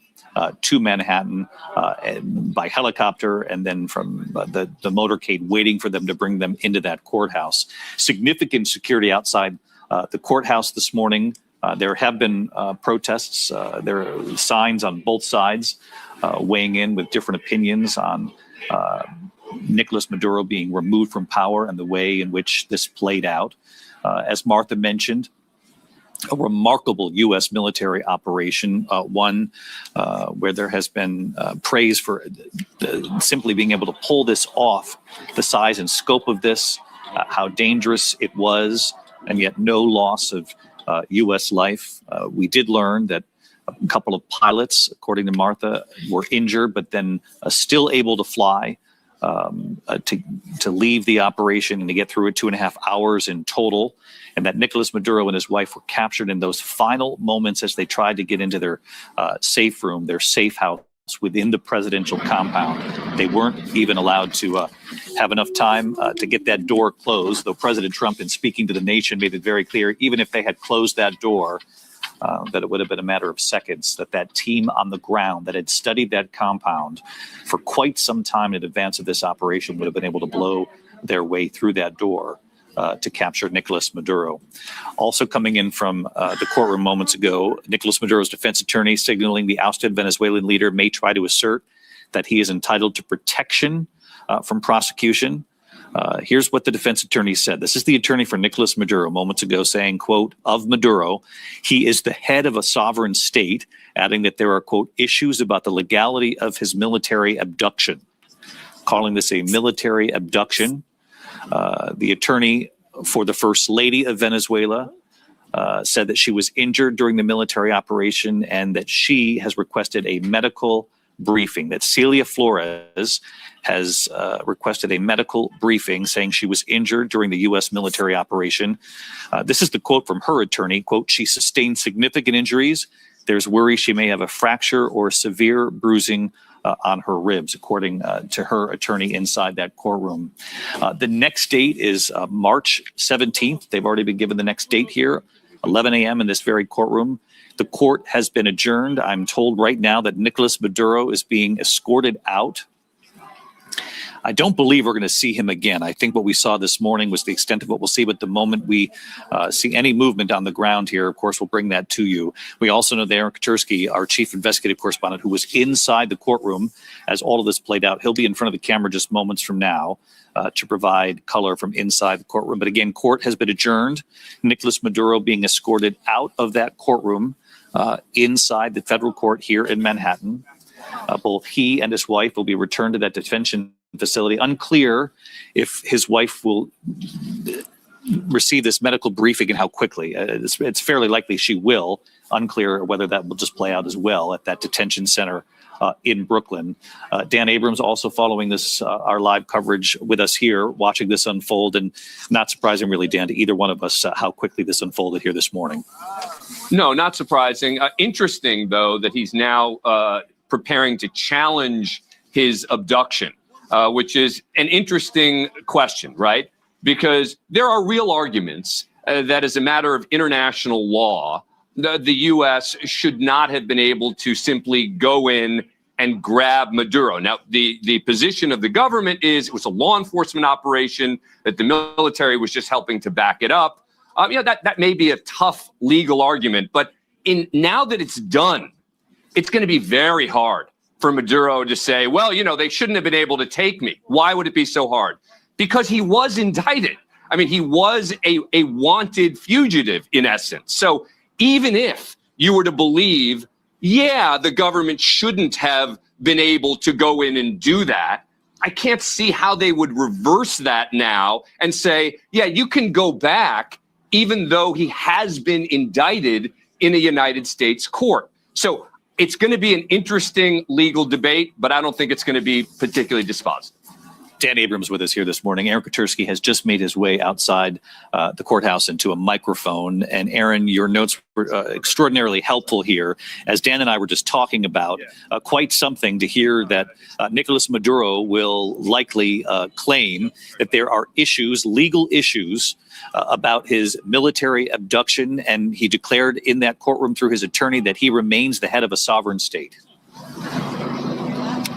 to Manhattan and by helicopter, and then from the motorcade waiting for them to bring them into that courthouse. Significant security outside the courthouse this morning. There have been protests. There are signs on both sides weighing in with different opinions on Nicolas Maduro being removed from power and the way in which this played out. As Martha mentioned, a remarkable U.S. military operation, one where there has been praise for simply being able to pull this off, the size and scope of this, how dangerous it was, and yet no loss of U.S. life. We did learn that a couple of pilots, according to Martha, were injured, but then still able to fly to leave the operation and to get through it 2.5 hours in total. And that Nicolas Maduro and his wife were captured in those final moments as they tried to get into their safe room, their safe house within the presidential compound. They weren't even allowed to have enough time to get that door closed, though President Trump, in speaking to the nation, made it very clear, even if they had closed that door, that it would have been a matter of seconds, that team on the ground that had studied that compound for quite some time in advance of this operation would have been able to blow their way through that door to capture Nicolas Maduro. Also coming in from the courtroom moments ago, Nicolas Maduro's defense attorney signaling the ousted Venezuelan leader may try to assert that he is entitled to protection from prosecution. Here's what the defense attorney said. This is the attorney for Nicolas Maduro moments ago saying, quote, of Maduro, he is the head of a sovereign state, adding that there are, quote, issues about the legality of his military abduction, calling this a military abduction. The attorney for the First Lady of Venezuela said that she was injured during the military operation and that she has requested a medical briefing, that Celia Flores has requested a medical briefing saying she was injured during the U.S. military operation. This is the quote from her attorney, quote, she sustained significant injuries. There's worry she may have a fracture or severe bruising on her ribs, according to her attorney inside that courtroom. The next date is March 17th. They've already been given the next date here, 11 a.m. in this very courtroom. The court has been adjourned. I'm told right now that Nicolas Maduro is being escorted out. I don't believe we're going to see him again. I think what we saw this morning was the extent of what we'll see. But the moment we see any movement on the ground here, of course, we'll bring that to you. We also know that Aaron Katursky, our chief investigative correspondent, who was inside the courtroom as all of this played out, he'll be in front of the camera just moments from now to provide color from inside the courtroom. But again, court has been adjourned. Nicolas Maduro being escorted out of that courtroom inside the federal court here in Manhattan. Both he and his wife will be returned to that detention facility. Unclear if his wife will receive this medical briefing and how quickly. It's fairly likely she will. Unclear whether that will just play out as well at that detention center in Brooklyn. Dan Abrams also following this, our live coverage with us here, watching this unfold, and not surprising really, Dan, to either one of us how quickly this unfolded here this morning. No, not surprising. Interesting, though, that he's now preparing to challenge his abduction, which is an interesting question, right? Because there are real arguments that as a matter of international law, the U.S. should not have been able to simply go in and grab Maduro. Now, the position of the government is it was a law enforcement operation, that the military was just helping to back it up. That may be a tough legal argument, but now that it's done, it's going to be very hard for Maduro to say, well, they shouldn't have been able to take me. Why would it be so hard? Because he was indicted. I mean, he was a wanted fugitive in essence. So even if you were to believe, the government shouldn't have been able to go in and do that, I can't see how they would reverse that now and say, you can go back even though he has been indicted in a United States court. So it's going to be an interesting legal debate, but I don't think it's going to be particularly dispositive. Dan Abrams with us here this morning. Aaron Katersky has just made his way outside the courthouse into a microphone. And Aaron, your notes were extraordinarily helpful here. As Dan and I were just talking about, quite something to hear that Nicolas Maduro will likely claim that there are issues, legal issues, about his military abduction. And he declared in that courtroom through his attorney that he remains the head of a sovereign state.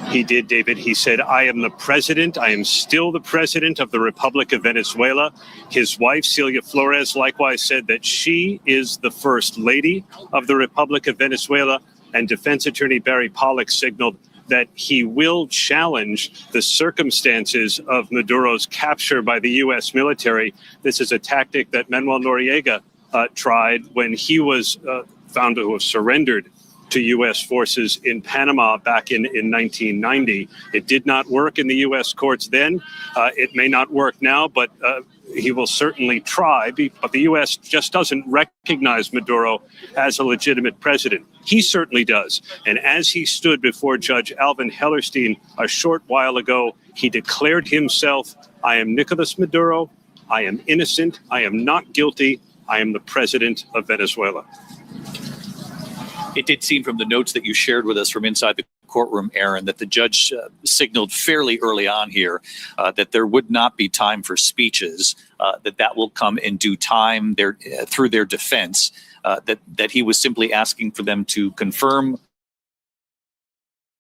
He did, David. He said, I am the president. I am still the president of the Republic of Venezuela. His wife, Celia Flores, likewise said that she is the first lady of the Republic of Venezuela. And defense attorney Barry Pollock signaled that he will challenge the circumstances of Maduro's capture by the U.S. military. This is a tactic that Manuel Noriega tried when he was found to have surrendered to U.S. forces in Panama back in 1990. It did not work in the U.S. courts then. It may not work now, but he will certainly try. But the U.S. just doesn't recognize Maduro as a legitimate president. He certainly does. And as he stood before Judge Alvin Hellerstein a short while ago, he declared himself, I am Nicolas Maduro. I am innocent. I am not guilty. I am the president of Venezuela. It did seem from the notes that you shared with us from inside the courtroom, Aaron, that the judge signaled fairly early on here that there would not be time for speeches, that will come in due time through their defense, that he was simply asking for them to confirm,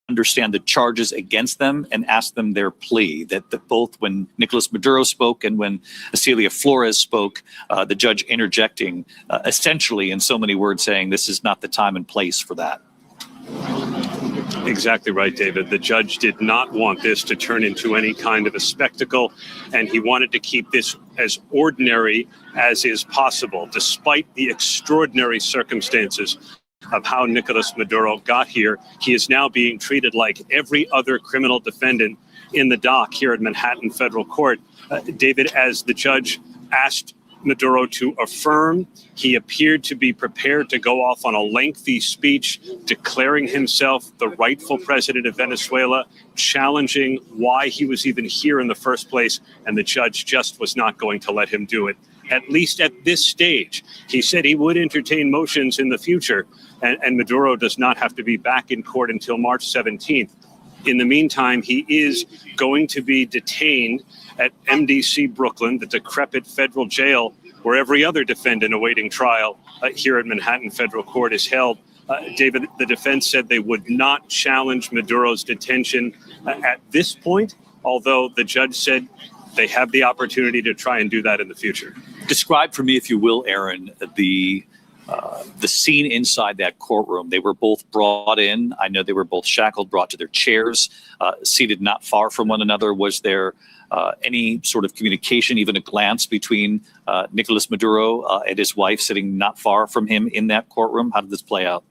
understand the charges against them, and ask them their plea. That both when Nicolas Maduro spoke and when Celia Flores spoke, the judge interjecting essentially in so many words saying this is not the time and place for that. Exactly right, David. The judge did not want this to turn into any kind of a spectacle, and he wanted to keep this as ordinary as is possible, despite the extraordinary circumstances of how Nicolas Maduro got here. He is now being treated like every other criminal defendant in the dock here at Manhattan Federal Court. David, as the judge asked Maduro to affirm, he appeared to be prepared to go off on a lengthy speech declaring himself the rightful president of Venezuela, challenging why he was even here in the first place, and the judge just was not going to let him do it, at least at this stage. He said he would entertain motions in the future, and Maduro does not have to be back in court until March 17th. In the meantime, he is going to be detained at MDC Brooklyn, the decrepit federal jail where every other defendant awaiting trial here at Manhattan Federal Court is held. David, the defense said they would not challenge Maduro's detention at this point, although the judge said they have the opportunity to try and do that in the future. Describe for me, if you will, Aaron, the scene inside that courtroom. They were both brought in. I know they were both shackled, brought to their chairs, seated not far from one another. Was there any sort of communication, even a glance between Nicolas Maduro and his wife sitting not far from him in that courtroom? How did this play out?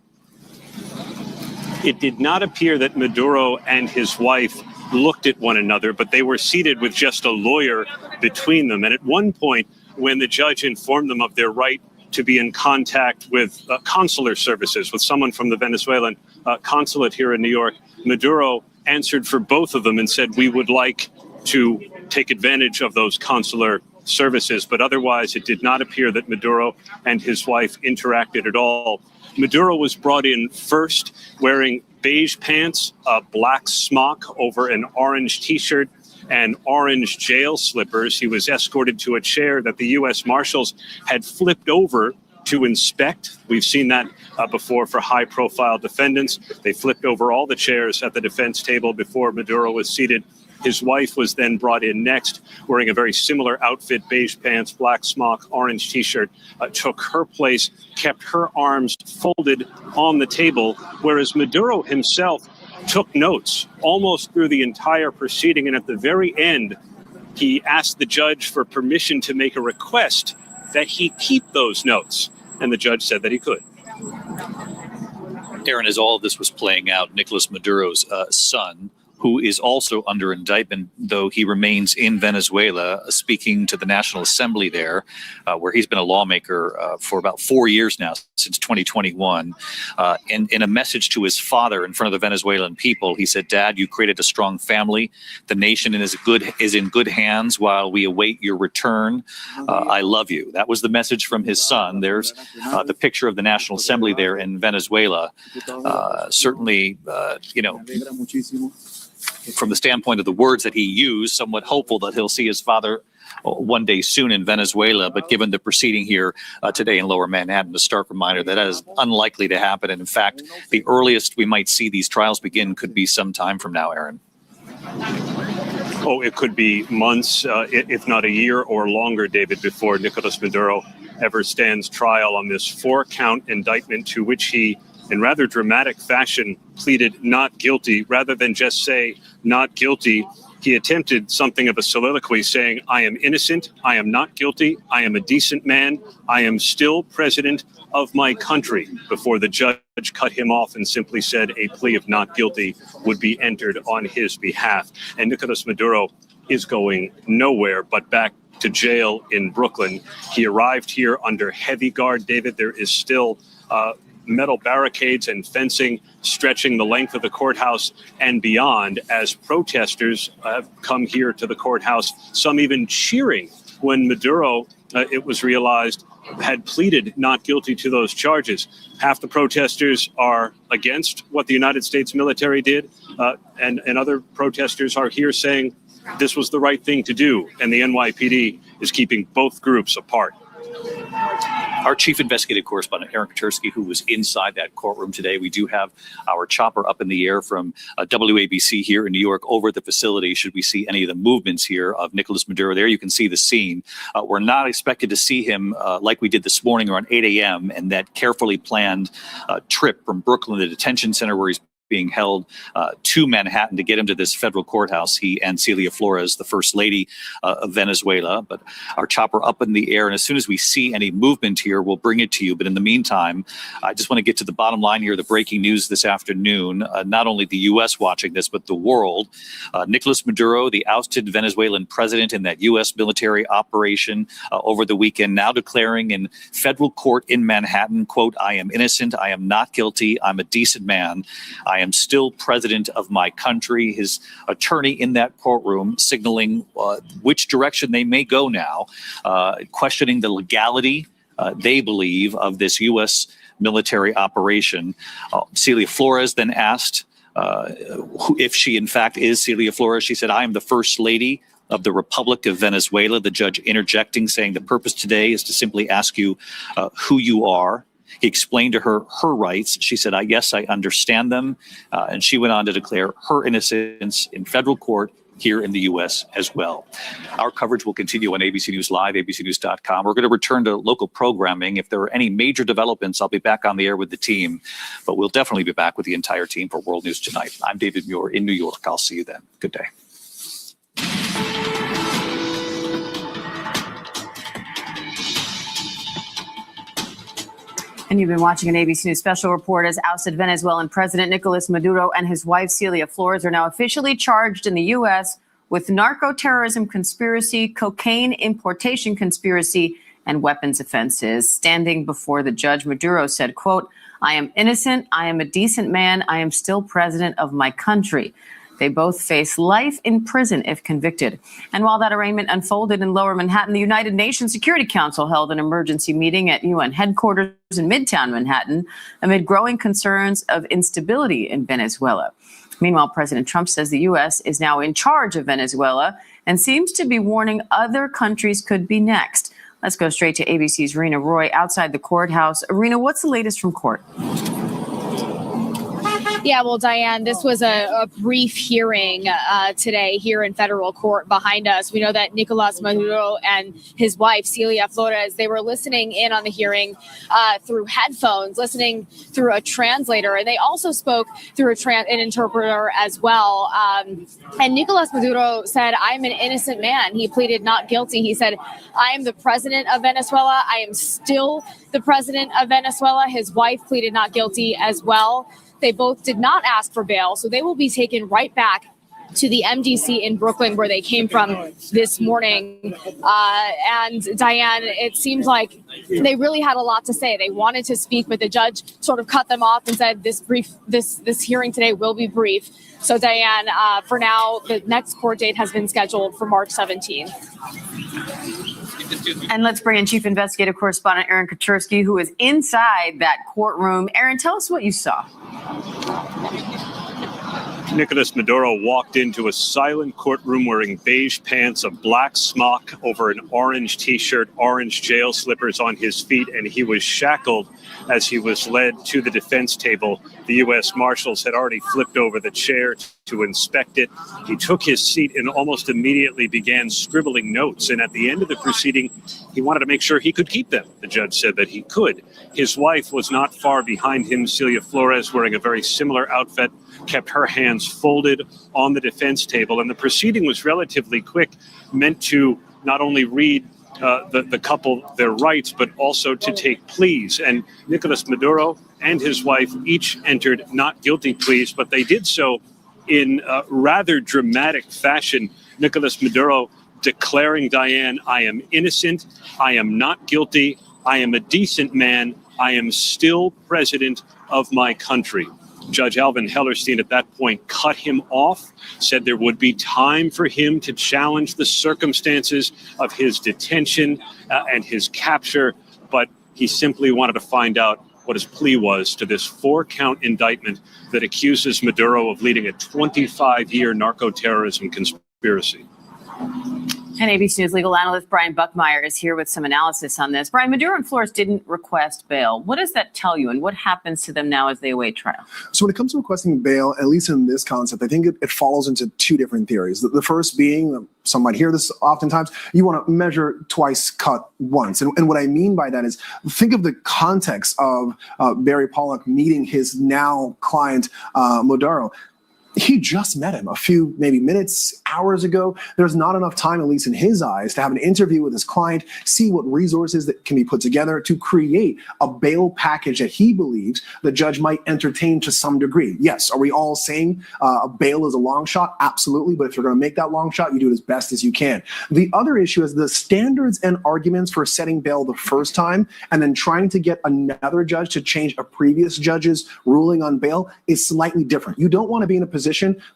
It did not appear that Maduro and his wife looked at one another, but they were seated with just a lawyer between them. And at one point, when the judge informed them of their right to be in contact with consular services, with someone from the Venezuelan consulate here in New York, Maduro answered for both of them and said, we would like to take advantage of those consular services. But otherwise, it did not appear that Maduro and his wife interacted at all. Maduro was brought in first wearing beige pants, a black smock over an orange T-shirt, and orange jail slippers. He was escorted to a chair that the U.S. Marshals had flipped over to inspect. We've seen that before for high-profile defendants. They flipped over all the chairs at the defense table before Maduro was seated. His wife was then brought in next, wearing a very similar outfit, beige pants, black smock, orange T-shirt, took her place, kept her arms folded on the table, whereas Maduro himself took notes almost through the entire proceeding. And at the very end, he asked the judge for permission to make a request that he keep those notes. And the judge said that he could. Aaron, as all of this was playing out, Nicolas Maduro's son, who is also under indictment, though he remains in Venezuela, speaking to the National Assembly there, where he's been a lawmaker for about 4 years now, since 2021. In a message to his father in front of the Venezuelan people, he said, "Dad, you created a strong family. The nation is in good hands while we await your return. I love you." That was the message from his son. There's the picture of the National Assembly there in Venezuela. Certainly, from the standpoint of the words that he used, somewhat hopeful that he'll see his father one day soon in Venezuela. But given the proceeding here today in Lower Manhattan, a stark reminder that is unlikely to happen. And in fact, the earliest we might see these trials begin could be some time from now, Aaron. Oh, it could be months, if not a year or longer, David, before Nicolas Maduro ever stands trial on this 4-count indictment to which he, in rather dramatic fashion, pleaded not guilty. Rather than just say not guilty, he attempted something of a soliloquy saying, "I am innocent, I am not guilty, I am a decent man, I am still president of my country," before the judge cut him off and simply said a plea of not guilty would be entered on his behalf. And Nicolas Maduro is going nowhere but back to jail in Brooklyn. He arrived here under heavy guard, David. There is still metal barricades and fencing stretching the length of the courthouse and beyond as protesters have come here to the courthouse, some even cheering when Maduro, it was realized, had pleaded not guilty to those charges. Half the protesters are against what the United States military did, and other protesters are here saying this was the right thing to do, and the NYPD is keeping both groups apart. Our chief investigative correspondent, Aaron Katursky, who was inside that courtroom today. We do have our chopper up in the air from WABC here in New York over at the facility. Should we see any of the movements here of Nicolas Maduro there, you can see the scene. We're not expected to see him like we did this morning around 8 a.m. and that carefully planned trip from Brooklyn, the detention center where he's being held to Manhattan to get him to this federal courthouse. He and Celia Flores, the first lady of Venezuela. But our chopper up in the air, and as soon as we see any movement here, we'll bring it to you. But in the meantime, I just want to get to the bottom line here, the breaking news this afternoon. Not only the U.S. watching this, but the world. Nicolas Maduro, the ousted Venezuelan president in that U.S. military operation over the weekend, now declaring in federal court in Manhattan, quote, "I am innocent. I am not guilty. I'm a decent man. I am still president of my country." His attorney in that courtroom signaling which direction they may go now, questioning the legality, they believe, of this U.S. military operation. Celia Flores then asked if she, in fact, is Celia Flores. She said, "I am the first lady of the Republic of Venezuela." The judge interjecting, saying the purpose today is to simply ask you who you are. He explained to her rights. She said, "Yes, I understand them." And she went on to declare her innocence in federal court here in the U.S. as well. Our coverage will continue on ABC News Live, abcnews.com. We're going to return to local programming. If there are any major developments, I'll be back on the air with the team. But we'll definitely be back with the entire team for World News Tonight. I'm David Muir in New York. I'll see you then. Good day. And you've been watching an ABC News special report as ousted Venezuelan President Nicolas Maduro and his wife Celia Flores are now officially charged in the U.S. with narco-terrorism conspiracy, cocaine importation conspiracy, and weapons offenses. Standing before the judge, Maduro said, quote, "I am innocent. I am a decent man. I am still president of my country." They both face life in prison if convicted. And while that arraignment unfolded in Lower Manhattan, the United Nations Security Council held an emergency meeting at UN headquarters in Midtown Manhattan amid growing concerns of instability in Venezuela. Meanwhile, President Trump says the U.S. is now in charge of Venezuela and seems to be warning other countries could be next. Let's go straight to ABC's Rena Roy outside the courthouse. Rena, what's the latest from court? Yeah, well, Diane, this was a brief hearing today here in federal court behind us. We know that Nicolas Maduro and his wife, Celia Flores, they were listening in on the hearing through headphones, listening through a translator. And they also spoke through an interpreter as well. And Nicolas Maduro said, "I'm an innocent man." He pleaded not guilty. He said, "I am the president of Venezuela. I am still the president of Venezuela." His wife pleaded not guilty as well. They both did not ask for bail, so they will be taken right back to the MDC in Brooklyn, where they came from this morning. And Diane, it seemed like they really had a lot to say. They wanted to speak, but the judge sort of cut them off and said this hearing today will be brief. So Diane, for now, the next court date has been scheduled for March 17th. And let's bring in Chief Investigative Correspondent Aaron Katersky, who is inside that courtroom. Aaron, tell us what you saw. Nicolas Maduro walked into a silent courtroom wearing beige pants, a black smock over an orange T-shirt, orange jail slippers on his feet, and he was shackled as he was led to the defense table. The U.S. Marshals had already flipped over the chair to inspect it. He took his seat and almost immediately began scribbling notes. And at the end of the proceeding, he wanted to make sure he could keep them. The judge said that he could. His wife was not far behind him. Celia Flores, wearing a very similar outfit, kept her hands folded on the defense table. And the proceeding was relatively quick, meant to not only read the couple their rights, but also to take pleas. And Nicolas Maduro and his wife each entered not guilty pleas, but they did so in rather dramatic fashion. Nicolas Maduro declaring, Diane, I am innocent, I am not guilty, I am a decent man, I am still president of my country. Judge Alvin Hellerstein at that point cut him off, said there would be time for him to challenge the circumstances of his detention and his capture, but he simply wanted to find out what his plea was to this 4-count indictment that accuses Maduro of leading a 25-year narco-terrorism conspiracy. And ABC News legal analyst Brian Buckmeyer is here with some analysis on this. Brian, Maduro and Flores didn't request bail. What does that tell you, and what happens to them now as they await trial? So when it comes to requesting bail, at least in this concept, I think it falls into two different theories. The first being, some might hear this oftentimes, you want to measure twice, cut once. And what I mean by that is, think of the context of Barry Pollock meeting his now client, Maduro. He just met him a few, maybe minutes, hours ago. There's not enough time, at least in his eyes, to have an interview with his client, see what resources that can be put together to create a bail package that he believes the judge might entertain to some degree. Yes, are we all saying a bail is a long shot? Absolutely, but if you're going to make that long shot, you do it as best as you can. The other issue is the standards and arguments for setting bail the first time and then trying to get another judge to change a previous judge's ruling on bail is slightly different. You don't want to be in a position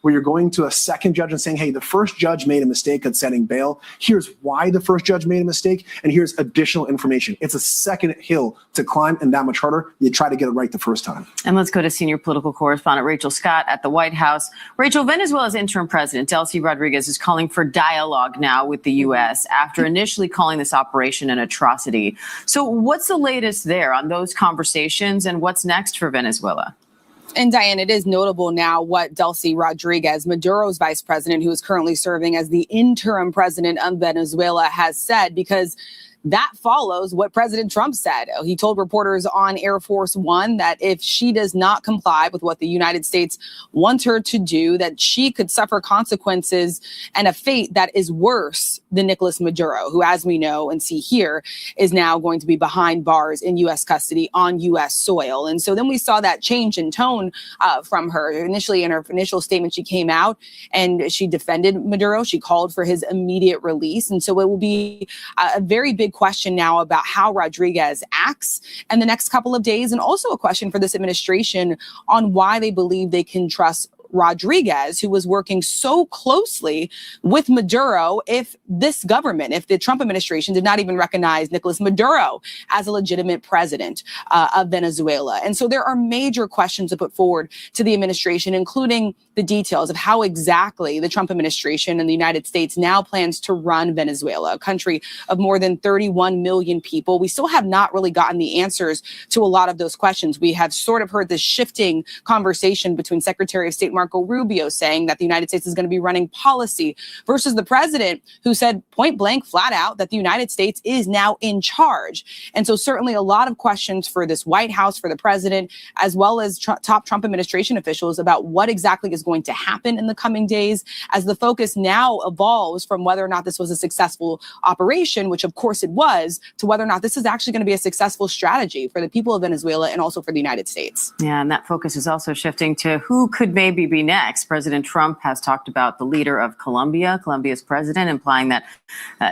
where you're going to a second judge and saying, hey, the first judge made a mistake at setting bail. Here's why the first judge made a mistake, and here's additional information. It's a second hill to climb and that much harder. You try to get it right the first time. And let's go to senior political correspondent Rachel Scott at the White House. Rachel, Venezuela's interim president, Delcy Rodriguez, is calling for dialogue now with the U.S. after initially calling this operation an atrocity. So what's the latest there on those conversations, and what's next for Venezuela? And Diane, it is notable now what Delcy Rodriguez, Maduro's vice president, who is currently serving as the interim president of Venezuela, has said, because that follows what President Trump said. He told reporters on Air Force One that if she does not comply with what the United States wants her to do, that she could suffer consequences and a fate that is worse than Nicolas Maduro, who, as we know and see here, is now going to be behind bars in U.S. custody on U.S. soil. And so then we saw that change in tone from her. Initially, in her initial statement, she came out and she defended Maduro. She called for his immediate release. And so it will be a very big question now about how Rodriguez acts in the next couple of days, and also a question for this administration on why they believe they can trust Rodriguez, who was working so closely with Maduro, if this government, if the Trump administration did not even recognize Nicolas Maduro as a legitimate president of Venezuela. And so there are major questions to put forward to the administration, including the details of how exactly the Trump administration and the United States now plans to run Venezuela, a country of more than 31 million people. We still have not really gotten the answers to a lot of those questions. We have sort of heard this shifting conversation between Secretary of State Marco Rubio saying that the United States is going to be running policy versus the president, who said point blank, flat out, that the United States is now in charge. And so certainly a lot of questions for this White House, for the president, as well as top Trump administration officials about what exactly is going to happen in the coming days, as the focus now evolves from whether or not this was a successful operation, which of course it was, to whether or not this is actually going to be a successful strategy for the people of Venezuela and also for the United States. Yeah, and that focus is also shifting to who could maybe we be next? President Trump has talked about the leader of Colombia's president, implying that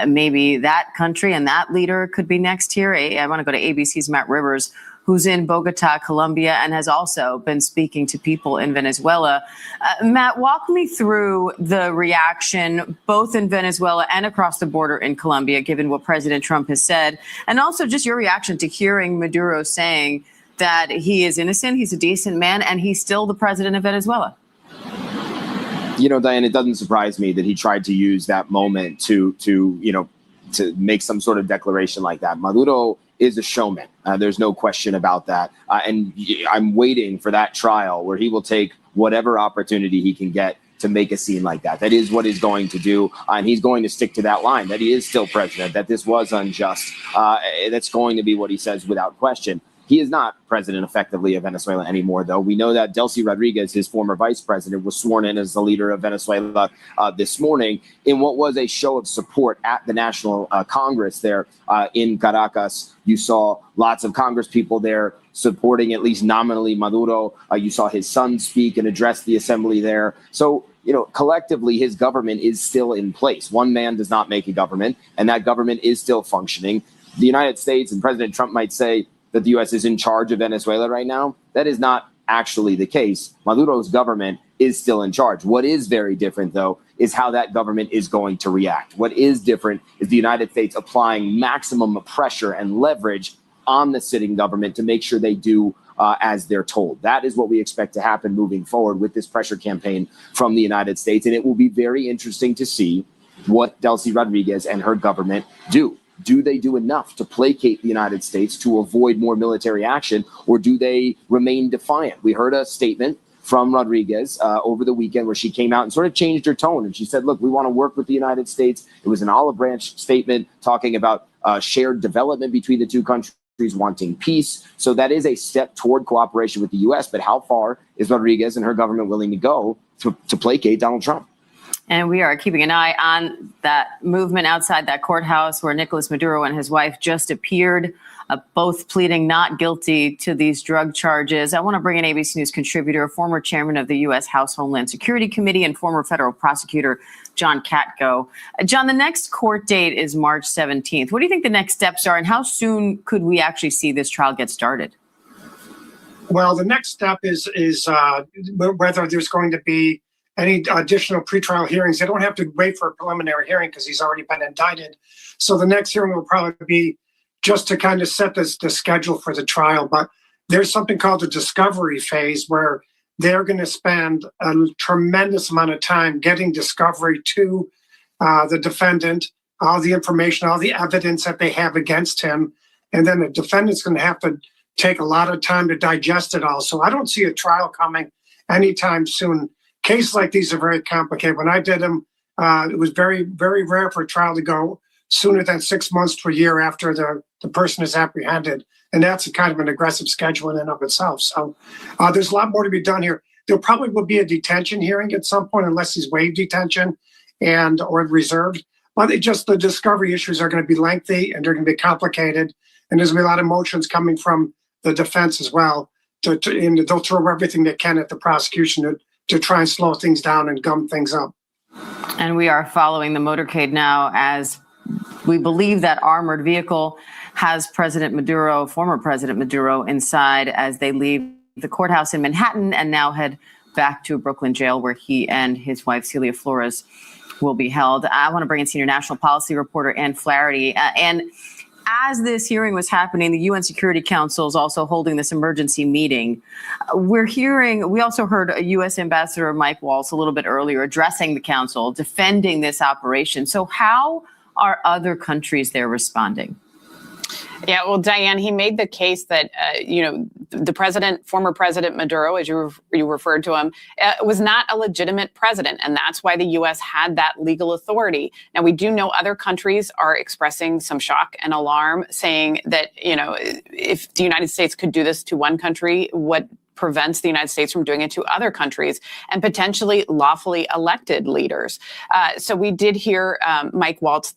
maybe that country and that leader could be next here. I want to go to ABC's Matt Rivers, who's in Bogota, Colombia, and has also been speaking to people in Venezuela. Matt, walk me through the reaction, both in Venezuela and across the border in Colombia, given what President Trump has said, and also just your reaction to hearing Maduro saying that he is innocent, he's a decent man, and he's still the president of Venezuela. You know, Diane, it doesn't surprise me that he tried to use that moment to make some sort of declaration like that. Maduro is a showman. There's no question about that. And I'm waiting for that trial where he will take whatever opportunity he can get to make a scene like that. That is what he's going to do. And he's going to stick to that line, that he is still president, that this was unjust. That's going to be what he says without question. He is not president effectively of Venezuela anymore, though. We know that Delcy Rodriguez, his former vice president, was sworn in as the leader of Venezuela this morning in what was a show of support at the National Congress there in Caracas. You saw lots of Congress people there supporting, at least nominally, Maduro. You saw his son speak and address the assembly there. So, collectively, his government is still in place. One man does not make a government, and that government is still functioning. The United States and President Trump might say that the U.S. is in charge of Venezuela right now. That is not actually the case. Maduro's government is still in charge. What is very different, though, is how that government is going to react. What is different is the United States applying maximum pressure and leverage on the sitting government to make sure they do as they're told. That is what we expect to happen moving forward with this pressure campaign from the United States. And it will be very interesting to see what Delcy Rodriguez and her government do. Do they do enough to placate the United States to avoid more military action, or do they remain defiant? We heard a statement from Rodriguez over the weekend where she came out and sort of changed her tone. And she said, look, we want to work with the United States. It was an olive branch statement talking about shared development between the two countries, wanting peace. So that is a step toward cooperation with the U.S. But how far is Rodriguez and her government willing to go to placate Donald Trump? And we are keeping an eye on that movement outside that courthouse where Nicolas Maduro and his wife just appeared, both pleading not guilty to these drug charges. I want to bring in ABC News contributor, former chairman of the U.S. House Homeland Security Committee and former federal prosecutor, John Katko. John, the next court date is March 17th. What do you think the next steps are, and how soon could we actually see this trial get started? Well, the next step is whether there's going to be any additional pretrial hearings. They don't have to wait for a preliminary hearing because he's already been indicted. So the next hearing will probably be just to kind of set the schedule for the trial. But there's something called the discovery phase where they're going to spend a tremendous amount of time getting discovery to the defendant, all the information, all the evidence that they have against him. And then the defendant's going to have to take a lot of time to digest it all. So I don't see a trial coming anytime soon. Cases like these are very complicated. When I did them, it was very, very rare for a trial to go sooner than 6 months to a year after the person is apprehended. And that's a kind of an aggressive schedule in and of itself. So there's a lot more to be done here. There probably will be a detention hearing at some point, unless he's waived detention or reserved. But the discovery issues are going to be lengthy and they're going to be complicated. And there's going to be a lot of motions coming from the defense as well. And they'll throw everything they can at the prosecution to try and slow things down and gum things up. And we are following the motorcade now as we believe that armored vehicle has former President Maduro inside as they leave the courthouse in Manhattan and now head back to a Brooklyn jail where he and his wife, Celia Flores, will be held. I want to bring in senior national policy reporter Ann Flaherty. And as this hearing was happening, the UN Security Council is also holding this emergency meeting. We also heard a U.S. Ambassador Mike Walz a little bit earlier addressing the council, defending this operation. So how are other countries there responding? Yeah, well, Diane, he made the case that, the former President Maduro, as you referred to him, was not a legitimate president. And that's why the U.S. had that legal authority. Now, we do know other countries are expressing some shock and alarm, saying that, if the United States could do this to one country, what prevents the United States from doing it to other countries and potentially lawfully elected leaders. So we did hear Mike Walz,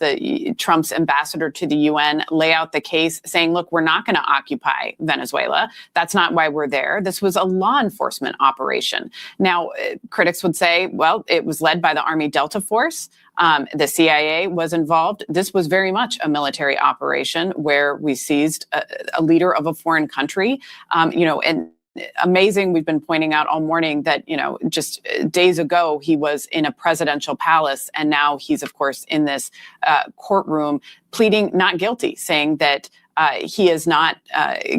Trump's ambassador to the UN, lay out the case saying, look, we're not going to occupy Venezuela. That's not why we're there. This was a law enforcement operation. Now, critics would say, well, it was led by the Army Delta Force. The CIA was involved. This was very much a military operation where we seized a leader of a foreign country, and amazing. We've been pointing out all morning that, just days ago, he was in a presidential palace. And now he's, of course, in this courtroom pleading not guilty, saying that he is not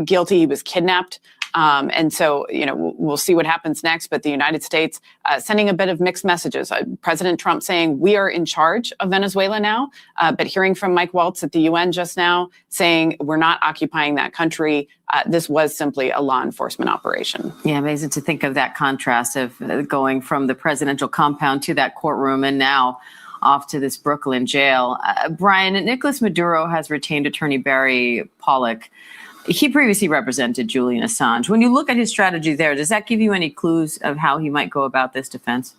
guilty. He was kidnapped. And so, we'll see what happens next. But the United States sending a bit of mixed messages. President Trump saying we are in charge of Venezuela now, but hearing from Mike Walz at the UN just now saying we're not occupying that country. This was simply a law enforcement operation. Yeah, amazing to think of that contrast of going from the presidential compound to that courtroom and now off to this Brooklyn jail. Brian, Nicolas Maduro has retained attorney Barry Pollock. He previously represented Julian Assange. When you look at his strategy there, does that give you any clues of how he might go about this defense?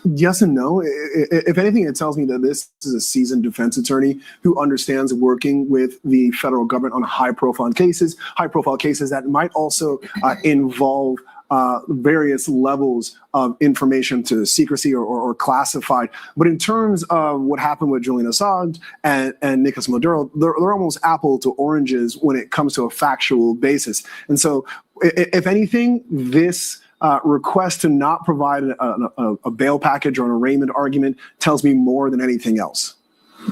Yes and no. If anything, it tells me that this is a seasoned defense attorney who understands working with the federal government on high-profile cases that might also involve various levels of information to secrecy or classified. But in terms of what happened with Julian Assange and Nicolas Maduro, they're almost apple to oranges when it comes to a factual basis. And so, if anything, this request to not provide a bail package or an arraignment argument tells me more than anything else.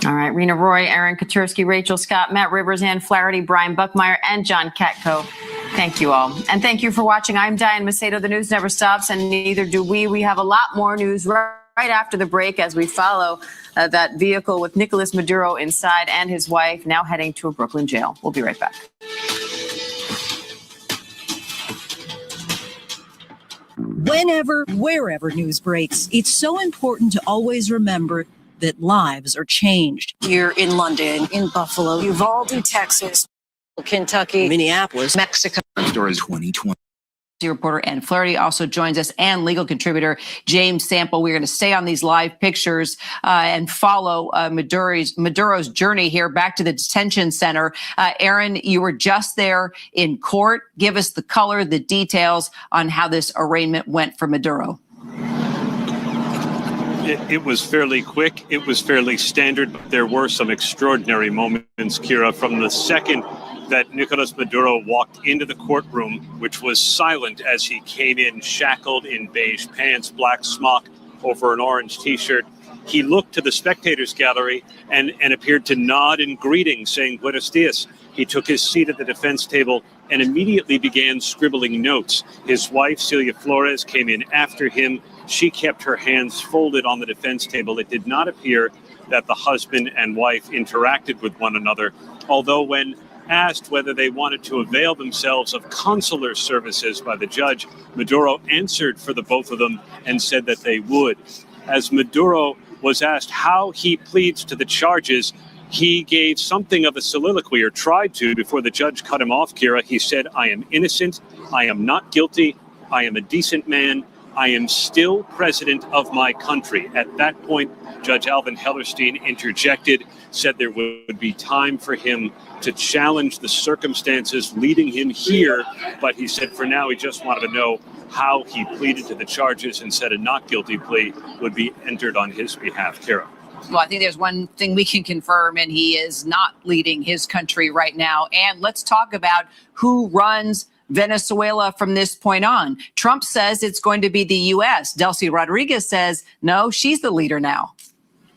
All right, Rena Roy, Aaron Katursky, Rachel Scott, Matt Rivers, Ann Flaherty, Brian Buckmeyer, and John Katko. Thank you all. And thank you for watching. I'm Diane Macedo. The news never stops, and neither do we. We have a lot more news right after the break as we follow that vehicle with Nicolas Maduro inside and his wife now heading to a Brooklyn jail. We'll be right back. Whenever, wherever news breaks, it's so important to always remember that lives are changed. Here in London, in Buffalo, Uvalde, Texas, Kentucky, Minneapolis, Mexico. Stories 2020. Reporter Ann Flaherty also joins us, and legal contributor James Sample. We're going to stay on these live pictures and follow Maduro's journey here back to the detention center. Aaron, you were just there in court. Give us the color, the details on how this arraignment went for Maduro. It was fairly quick. It was fairly standard. But there were some extraordinary moments, Kira, from the second that Nicolas Maduro walked into the courtroom, which was silent as he came in, shackled in beige pants, black smock over an orange T-shirt. He looked to the spectators gallery and appeared to nod in greeting, saying "Buenos dias." He took his seat at the defense table and immediately began scribbling notes. His wife, Celia Flores, came in after him. She kept her hands folded on the defense table. It did not appear that the husband and wife interacted with one another, although when asked whether they wanted to avail themselves of consular services by the judge, Maduro answered for the both of them and said that they would. As Maduro was asked how he pleads to the charges, he gave something of a soliloquy, or tried to, before the judge cut him off, Kira. He said, "I am innocent. I am not guilty. I am a decent man. I am still president of my country." At that point, Judge Alvin Hellerstein interjected, said there would be time for him to challenge the circumstances leading him here. But he said for now, he just wanted to know how he pleaded to the charges and said a not guilty plea would be entered on his behalf. Kira. Well, I think there's one thing we can confirm, and he is not leading his country right now. And let's talk about who runs Venezuela from this point on. Trump says it's going to be the U.S. Delcy Rodriguez says, no, she's the leader now.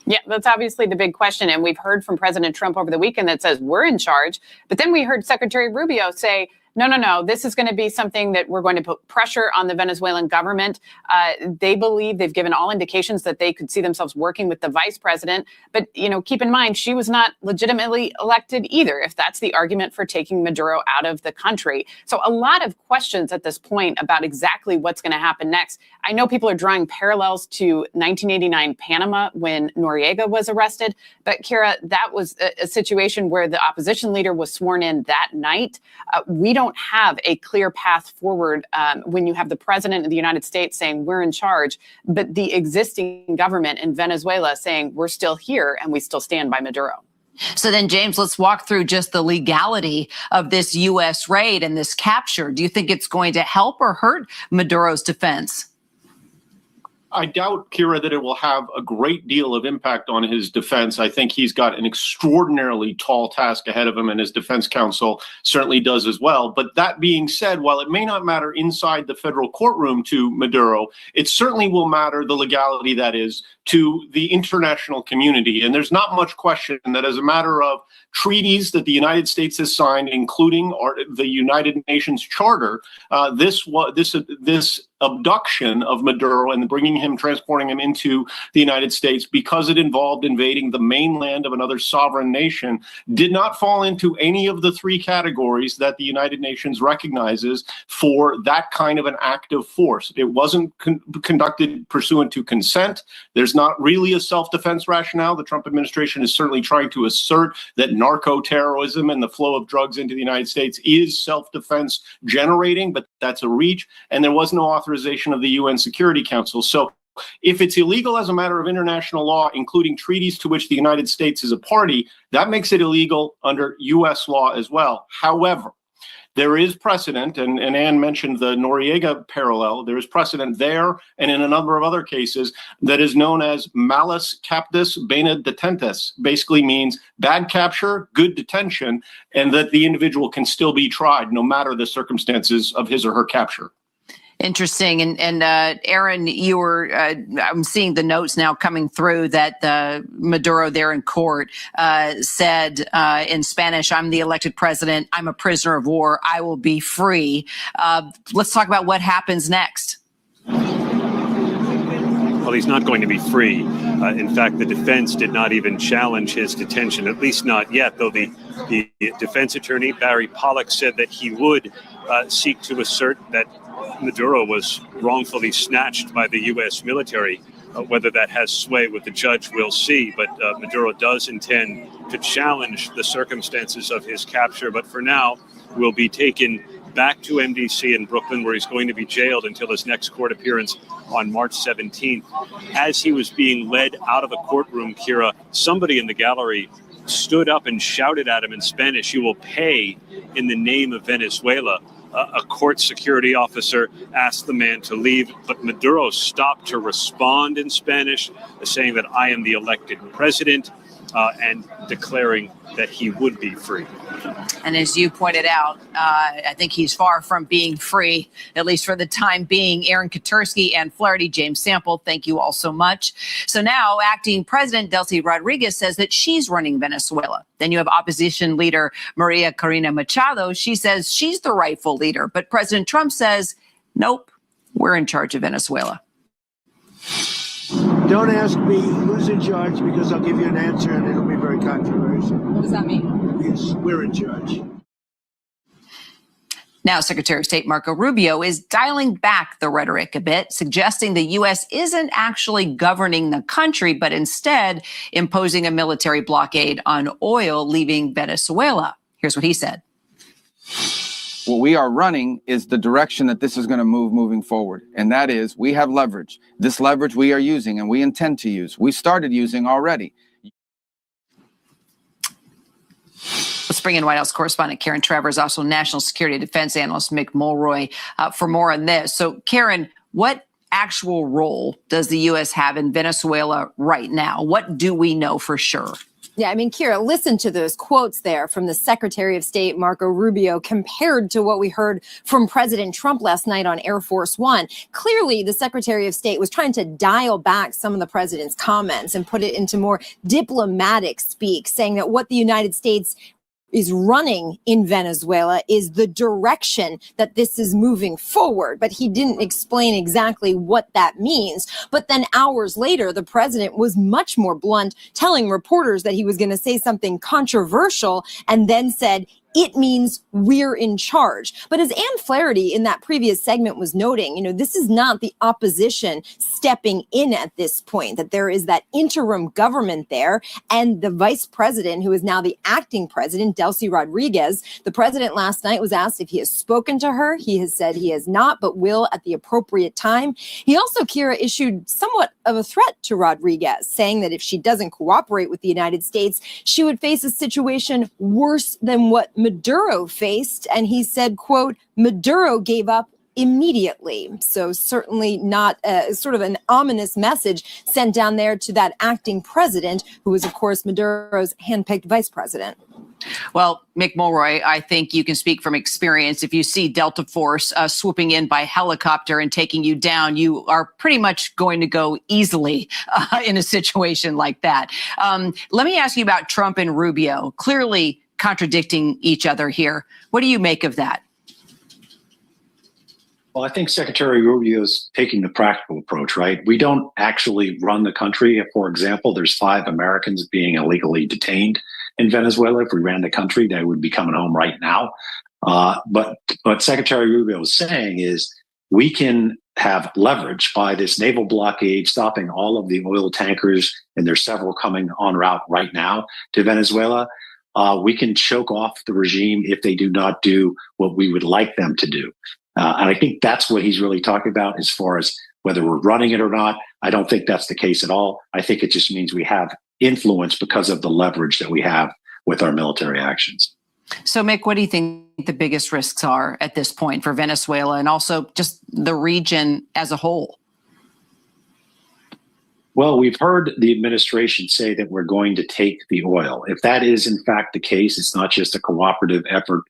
Yeah, that's obviously the big question. And we've heard from President Trump over the weekend that says we're in charge. But then we heard Secretary Rubio say, no, this is going to be something that we're going to put pressure on the Venezuelan government. They believe they've given all indications that they could see themselves working with the vice president. But, keep in mind, she was not legitimately elected either, if that's the argument for taking Maduro out of the country. So a lot of questions at this point about exactly what's going to happen next. I know people are drawing parallels to 1989 Panama when Noriega was arrested. But, Kira, that was a situation where the opposition leader was sworn in that night. We don't don't have a clear path forward when you have the president of the United States saying we're in charge, but the existing government in Venezuela saying we're still here and we still stand by Maduro. So then, James, let's walk through just the legality of this U.S. raid and this capture. Do you think it's going to help or hurt Maduro's defense? I doubt, Kira, that it will have a great deal of impact on his defense. I think he's got an extraordinarily tall task ahead of him, and his defense counsel certainly does as well. But that being said, while it may not matter inside the federal courtroom to Maduro, it certainly will matter, the legality that is, to the international community. And there's not much question that as a matter of treaties that the United States has signed, including the United Nations Charter, this abduction of Maduro and transporting him into the United States, because it involved invading the mainland of another sovereign nation, did not fall into any of the three categories that the United Nations recognizes for that kind of an act of force. It wasn't conducted pursuant to consent. There's not really a self-defense rationale. The Trump administration is certainly trying to assert that narco-terrorism and the flow of drugs into the United States is self-defense generating, but that's a reach. And there was no authorization of the UN Security Council. So if it's illegal as a matter of international law, including treaties to which the United States is a party, that makes it illegal under U.S. law as well. However, there is precedent, and Ann mentioned the Noriega parallel. There is precedent there and in a number of other cases that is known as malus captus bene detentes, basically means bad capture, good detention, and that the individual can still be tried no matter the circumstances of his or her capture. Interesting. And Aaron, you were, I'm seeing the notes now coming through that Maduro there in court said in Spanish, "I'm the elected president. I'm a prisoner of war. I will be free." Let's talk about what happens next. Well, he's not going to be free. In fact, the defense did not even challenge his detention, at least not yet, though the defense attorney, Barry Pollock, said that he would seek to assert that Maduro was wrongfully snatched by the U.S. military. Whether that has sway with the judge, we'll see. But Maduro does intend to challenge the circumstances of his capture. But for now, will be taken back to MDC in Brooklyn, where he's going to be jailed until his next court appearance on March 17th. As he was being led out of the courtroom, Kira, somebody in the gallery stood up and shouted at him in Spanish, "You will pay in the name of Venezuela." A court security officer asked the man to leave, but Maduro stopped to respond in Spanish, saying that I am the elected president, and declaring that he would be free. And as you pointed out, I think he's far from being free, at least for the time being. Aaron Katursky and Flaherty, James Sample, thank you all so much. So now acting President Delcy Rodriguez says that she's running Venezuela. Then you have opposition leader Maria Corina Machado. She says she's the rightful leader. But President Trump says, nope, we're in charge of Venezuela. Don't ask me who's in charge, because I'll give you an answer and it'll be very controversial. What does that mean? Yes, we're in charge. Now, Secretary of State Marco Rubio is dialing back the rhetoric a bit, suggesting the U.S. isn't actually governing the country, but instead imposing a military blockade on oil leaving Venezuela. Here's what he said. What we are running is the direction that this is going to moving forward. And that is, we have leverage. This leverage we are using and we intend to use. We started using already. Let's bring in White House correspondent Karen Travers, also national security and defense analyst Mick Mulroy for more on this. So, Karen, what actual role does the U.S. have in Venezuela right now? What do we know for sure? Yeah, I mean, Kira, listen to those quotes there from the Secretary of State, Marco Rubio, compared to what we heard from President Trump last night on Air Force One. Clearly, the Secretary of State was trying to dial back some of the president's comments and put it into more diplomatic speak, saying that what the United States is running in Venezuela is the direction that this is moving forward. But he didn't explain exactly what that means. But then hours later, the president was much more blunt, telling reporters that he was going to say something controversial, and then said, it means we're in charge. But as Ann Flaherty in that previous segment was noting, this is not the opposition stepping in at this point, that there is that interim government there. And the vice president, who is now the acting president, Delcy Rodriguez, the president last night was asked if he has spoken to her. He has said he has not, but will at the appropriate time. He also, Kira, issued somewhat of a threat to Rodriguez, saying that if she doesn't cooperate with the United States, she would face a situation worse than what Maduro faced. And he said, quote, Maduro gave up immediately. So certainly not sort of an ominous message sent down there to that acting president, who is, of course, Maduro's handpicked vice president. Well, Mick Mulroy, I think you can speak from experience. If you see Delta Force swooping in by helicopter and taking you down, you are pretty much going to go easily in a situation like that. Let me ask you about Trump and Rubio, clearly contradicting each other here. What do you make of that? Well, I think Secretary Rubio is taking the practical approach, right? We don't actually run the country. For example, there's 5 Americans being illegally detained in Venezuela. If we ran the country, they would be coming home right now. But what Secretary Rubio is saying is we can have leverage by this naval blockade, stopping all of the oil tankers, and there's several coming en route right now to Venezuela. We can choke off the regime if they do not do what we would like them to do. And I think that's what he's really talking about as far as whether we're running it or not. I don't think that's the case at all. I think it just means we have influence because of the leverage that we have with our military actions. So, Mick, what do you think the biggest risks are at this point for Venezuela and also just the region as a whole? Well, we've heard the administration say that we're going to take the oil. If that is, in fact, the case, it's not just a cooperative effort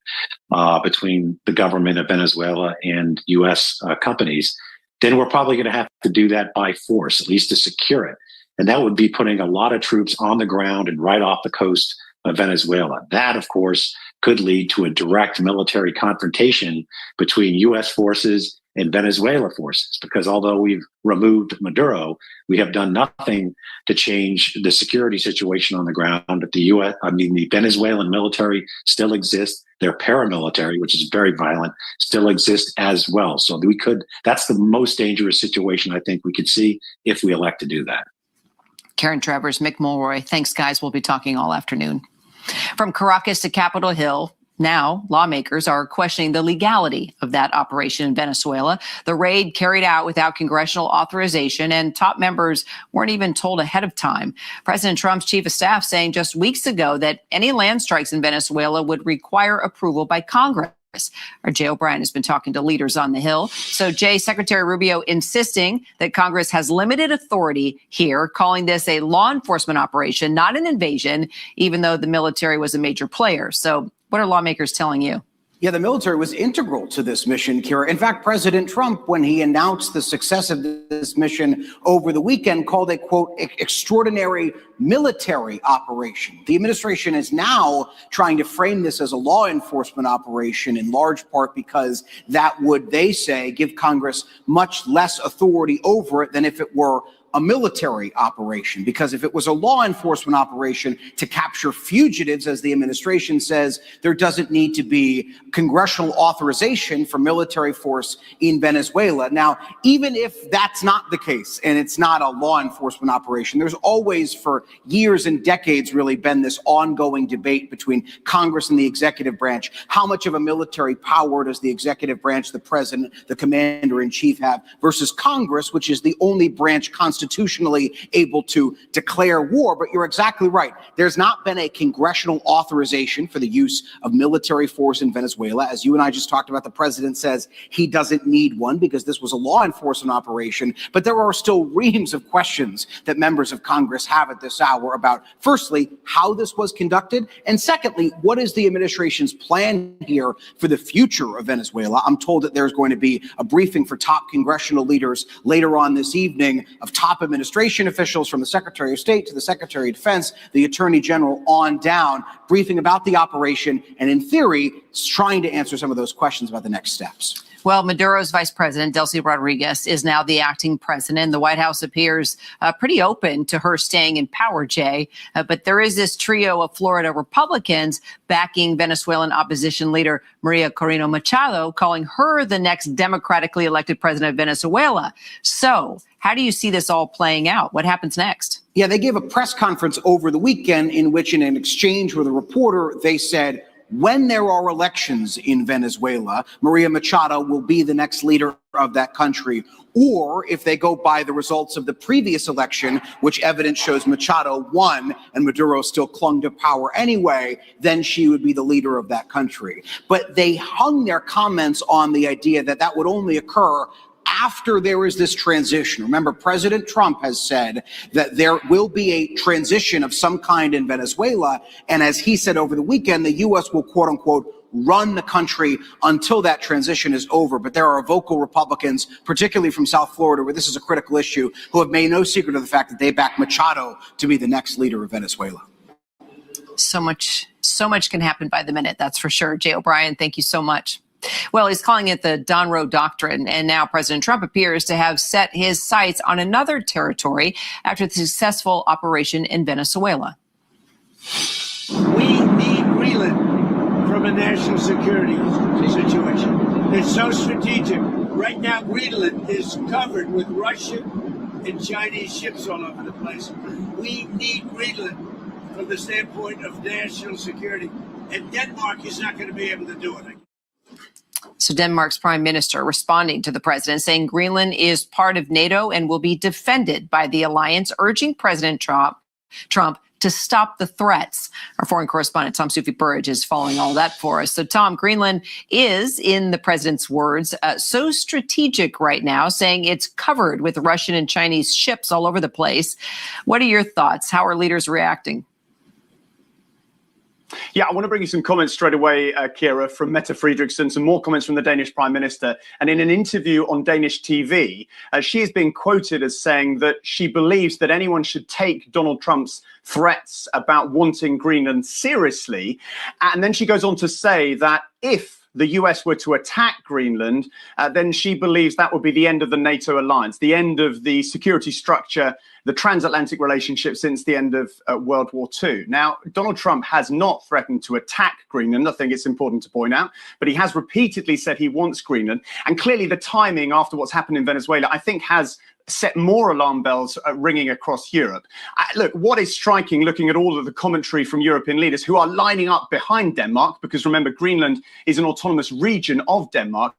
between the government of Venezuela and U.S. Companies, then we're probably going to have to do that by force, at least to secure it. And that would be putting a lot of troops on the ground and right off the coast of Venezuela. That, of course, could lead to a direct military confrontation between U.S. forces and Venezuela forces, because although we've removed Maduro, we have done nothing to change the security situation on the ground. The Venezuelan military still exists. Their paramilitary, which is very violent, still exists as well. So that's the most dangerous situation I think we could see if we elect to do that. Karen Travers, Mick Mulroy, thanks, guys. We'll be talking all afternoon. From Caracas to Capitol Hill, now lawmakers are questioning the legality of that operation in Venezuela. The raid carried out without congressional authorization, and top members weren't even told ahead of time. President Trump's chief of staff saying just weeks ago that any land strikes in Venezuela would require approval by Congress. Our Jay O'Brien has been talking to leaders on the Hill. So, Jay, Secretary Rubio insisting that Congress has limited authority here, calling this a law enforcement operation, not an invasion, even though the military was a major player. So what are lawmakers telling you? Yeah, the military was integral to this mission, Kira. In fact, President Trump, when he announced the success of this mission over the weekend, called it, quote, extraordinary military operation. The administration is now trying to frame this as a law enforcement operation, in large part because that would, they say, give Congress much less authority over it than if it were a military operation. Because if it was a law enforcement operation to capture fugitives, as the administration says, there doesn't need to be congressional authorization for military force in Venezuela. Now, even if that's not the case and it's not a law enforcement operation, there's always for years and decades really been this ongoing debate between Congress and the executive branch. How much of a military power does the executive branch, the president, the commander in chief have versus Congress, which is the only branch constitutionally able to declare war? But you're exactly right. There's not been a congressional authorization for the use of military force in Venezuela. As you and I just talked about, the president says he doesn't need one because this was a law enforcement operation. But there are still reams of questions that members of Congress have at this hour about, firstly, how this was conducted, and secondly, what is the administration's plan here for the future of Venezuela? I'm told that there's going to be a briefing for top congressional leaders later on this evening of top administration officials, from the Secretary of State to the Secretary of Defense, the Attorney General on down, briefing about the operation and, in theory, trying to answer some of those questions about the next steps. Well, Maduro's vice president, Delcy Rodriguez, is now the acting president. The White House appears pretty open to her staying in power, Jay. But there is this trio of Florida Republicans backing Venezuelan opposition leader Maria Corina Machado, calling her the next democratically elected president of Venezuela. So how do you see this all playing out? What happens next? Yeah, they gave a press conference over the weekend in which, in an exchange with a reporter, they said, when there are elections in Venezuela, Maria Machado will be the next leader of that country. Or if they go by the results of the previous election, which evidence shows Machado won and Maduro still clung to power anyway, then she would be the leader of that country. But they hung their comments on the idea that that would only occur after there is this transition. Remember, President Trump has said that there will be a transition of some kind in Venezuela. And as he said over the weekend, the U.S. will, quote unquote, run the country until that transition is over. But there are vocal Republicans, particularly from South Florida, where this is a critical issue, who have made no secret of the fact that they back Machado to be the next leader of Venezuela. So much can happen by the minute, that's for sure. Jay O'Brien, thank you so much. Well, he's calling it the Don Roe Doctrine, and now President Trump appears to have set his sights on another territory after the successful operation in Venezuela. We need Greenland from a national security situation. It's so strategic. Right now, Greenland is covered with Russian and Chinese ships all over the place. We need Greenland from the standpoint of national security, and Denmark is not going to be able to do it. So Denmark's prime minister responding to the president, saying Greenland is part of NATO and will be defended by the alliance, urging President Trump to stop the threats. Our foreign correspondent, Tom Sufi-Burridge, is following all that for us. So, Tom, Greenland is, in the president's words, so strategic right now, saying it's covered with Russian and Chinese ships all over the place. What are your thoughts? How are leaders reacting? Yeah, I want to bring you some comments straight away, Kira, from Mette Frederiksen, some more comments from the Danish Prime Minister. And in an interview on Danish TV, she is being quoted as saying that she believes that anyone should take Donald Trump's threats about wanting Greenland seriously. And then she goes on to say that if the US were to attack Greenland, then she believes that would be the end of the NATO alliance, the end of the security structure, the transatlantic relationship since the end of World War II. Now, Donald Trump has not threatened to attack Greenland. I think it's important to point out, but he has repeatedly said he wants Greenland. And clearly the timing after what's happened in Venezuela, I think, has set more alarm bells ringing across Europe. Look, what is striking, looking at all of the commentary from European leaders who are lining up behind Denmark, because remember, Greenland is an autonomous region of Denmark.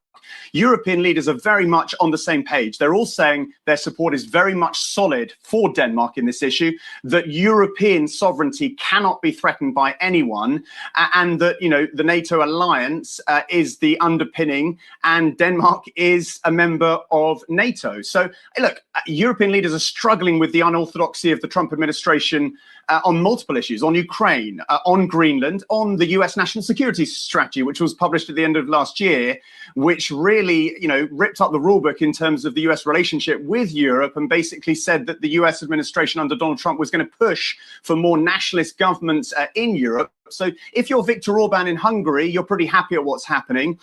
European leaders are very much on the same page. They're all saying their support is very much solid for Denmark in this issue, that European sovereignty cannot be threatened by anyone, and that, you know, the NATO alliance is the underpinning, and Denmark is a member of NATO. So, look, European leaders are struggling with the unorthodoxy of the Trump administration on multiple issues, on Ukraine, on Greenland, on the US national security strategy, which was published at the end of last year, which really, you know, ripped up the rulebook in terms of the US relationship with Europe and basically said that the US administration under Donald Trump was going to push for more nationalist governments in Europe. So if you're Viktor Orban in Hungary, you're pretty happy at what's happening.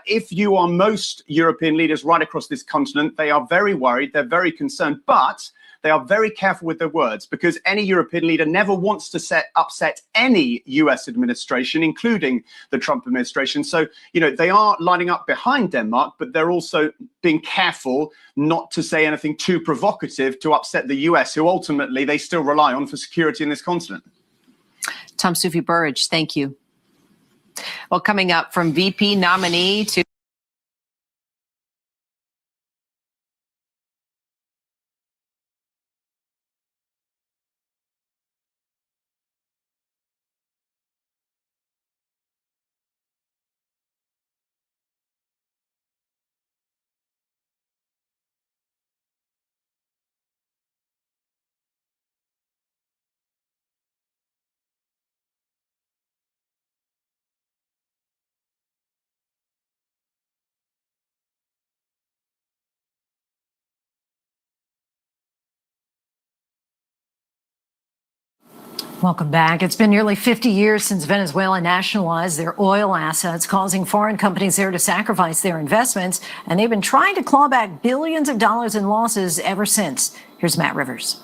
If you are most European leaders right across this continent, they are very worried, they're very concerned, but they are very careful with their words, because any European leader never wants to upset any US administration, including the Trump administration. So, you know, they are lining up behind Denmark, but they're also being careful not to say anything too provocative to upset the US, who ultimately they still rely on for security in this continent. Tom Sufi-Burridge, thank you. Well, coming up, from VP nominee to Welcome back. It's been nearly 50 years since Venezuela nationalized their oil assets, causing foreign companies there to sacrifice their investments. And they've been trying to claw back billions of dollars in losses ever since. Here's Matt Rivers.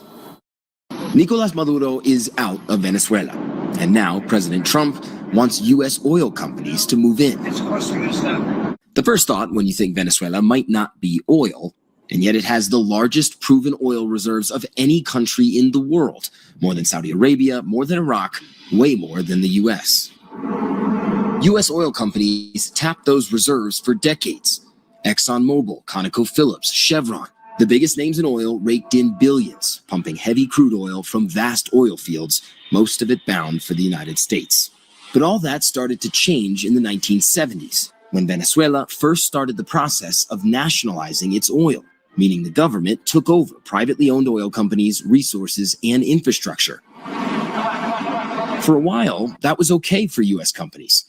Nicolas Maduro is out of Venezuela. And now President Trump wants U.S. oil companies to move in. It's costing us that. The first thought when you think Venezuela might not be oil, and yet it has the largest proven oil reserves of any country in the world. More than Saudi Arabia, more than Iraq, way more than the U.S. U.S. oil companies tapped those reserves for decades. ExxonMobil, ConocoPhillips, Chevron, the biggest names in oil raked in billions, pumping heavy crude oil from vast oil fields, most of it bound for the United States. But all that started to change in the 1970s, when Venezuela first started the process of nationalizing its oil, meaning the government took over privately owned oil companies, resources, and infrastructure. For a while, that was okay for U.S. companies.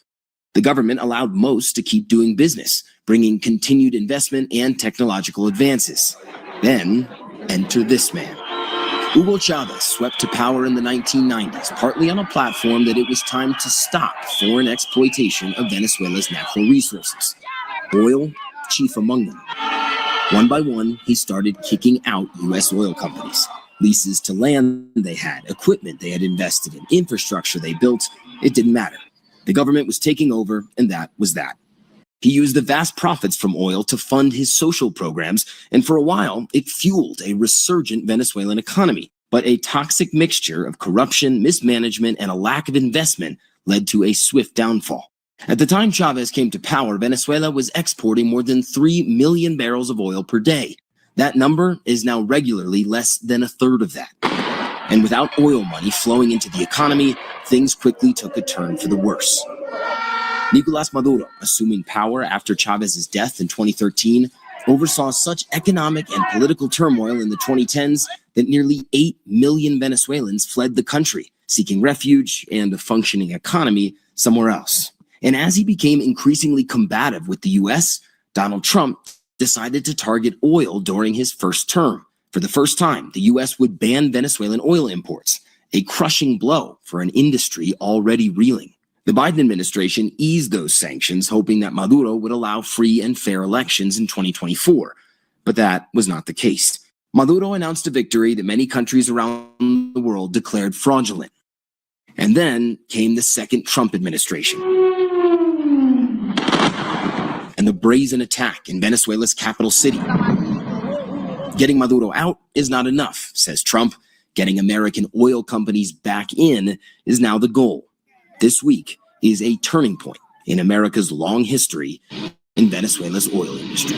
The government allowed most to keep doing business, bringing continued investment and technological advances. Then, enter this man. Hugo Chavez swept to power in the 1990s, partly on a platform that it was time to stop foreign exploitation of Venezuela's natural resources. Oil, chief among them. One by one, he started kicking out U.S. oil companies. Leases to land they had, equipment they had invested in, infrastructure they built, it didn't matter. The government was taking over, and that was that. He used the vast profits from oil to fund his social programs, and for a while, it fueled a resurgent Venezuelan economy. But a toxic mixture of corruption, mismanagement, and a lack of investment led to a swift downfall. At the time Chavez came to power, Venezuela was exporting more than 3 million barrels of oil per day. That number is now regularly less than a third of that. And without oil money flowing into the economy, things quickly took a turn for the worse. Nicolas Maduro, assuming power after Chavez's death in 2013, oversaw such economic and political turmoil in the 2010s that nearly 8 million Venezuelans fled the country, seeking refuge and a functioning economy somewhere else. And as he became increasingly combative with the U.S., Donald Trump decided to target oil during his first term. For the first time, the U.S. would ban Venezuelan oil imports, a crushing blow for an industry already reeling. The Biden administration eased those sanctions, hoping that Maduro would allow free and fair elections in 2024. But that was not the case. Maduro announced a victory that many countries around the world declared fraudulent. And then came the second Trump administration. And the brazen attack in Venezuela's capital city. Getting Maduro out is not enough, says Trump. Getting American oil companies back in is now the goal. This week is a turning point in America's long history in Venezuela's oil industry.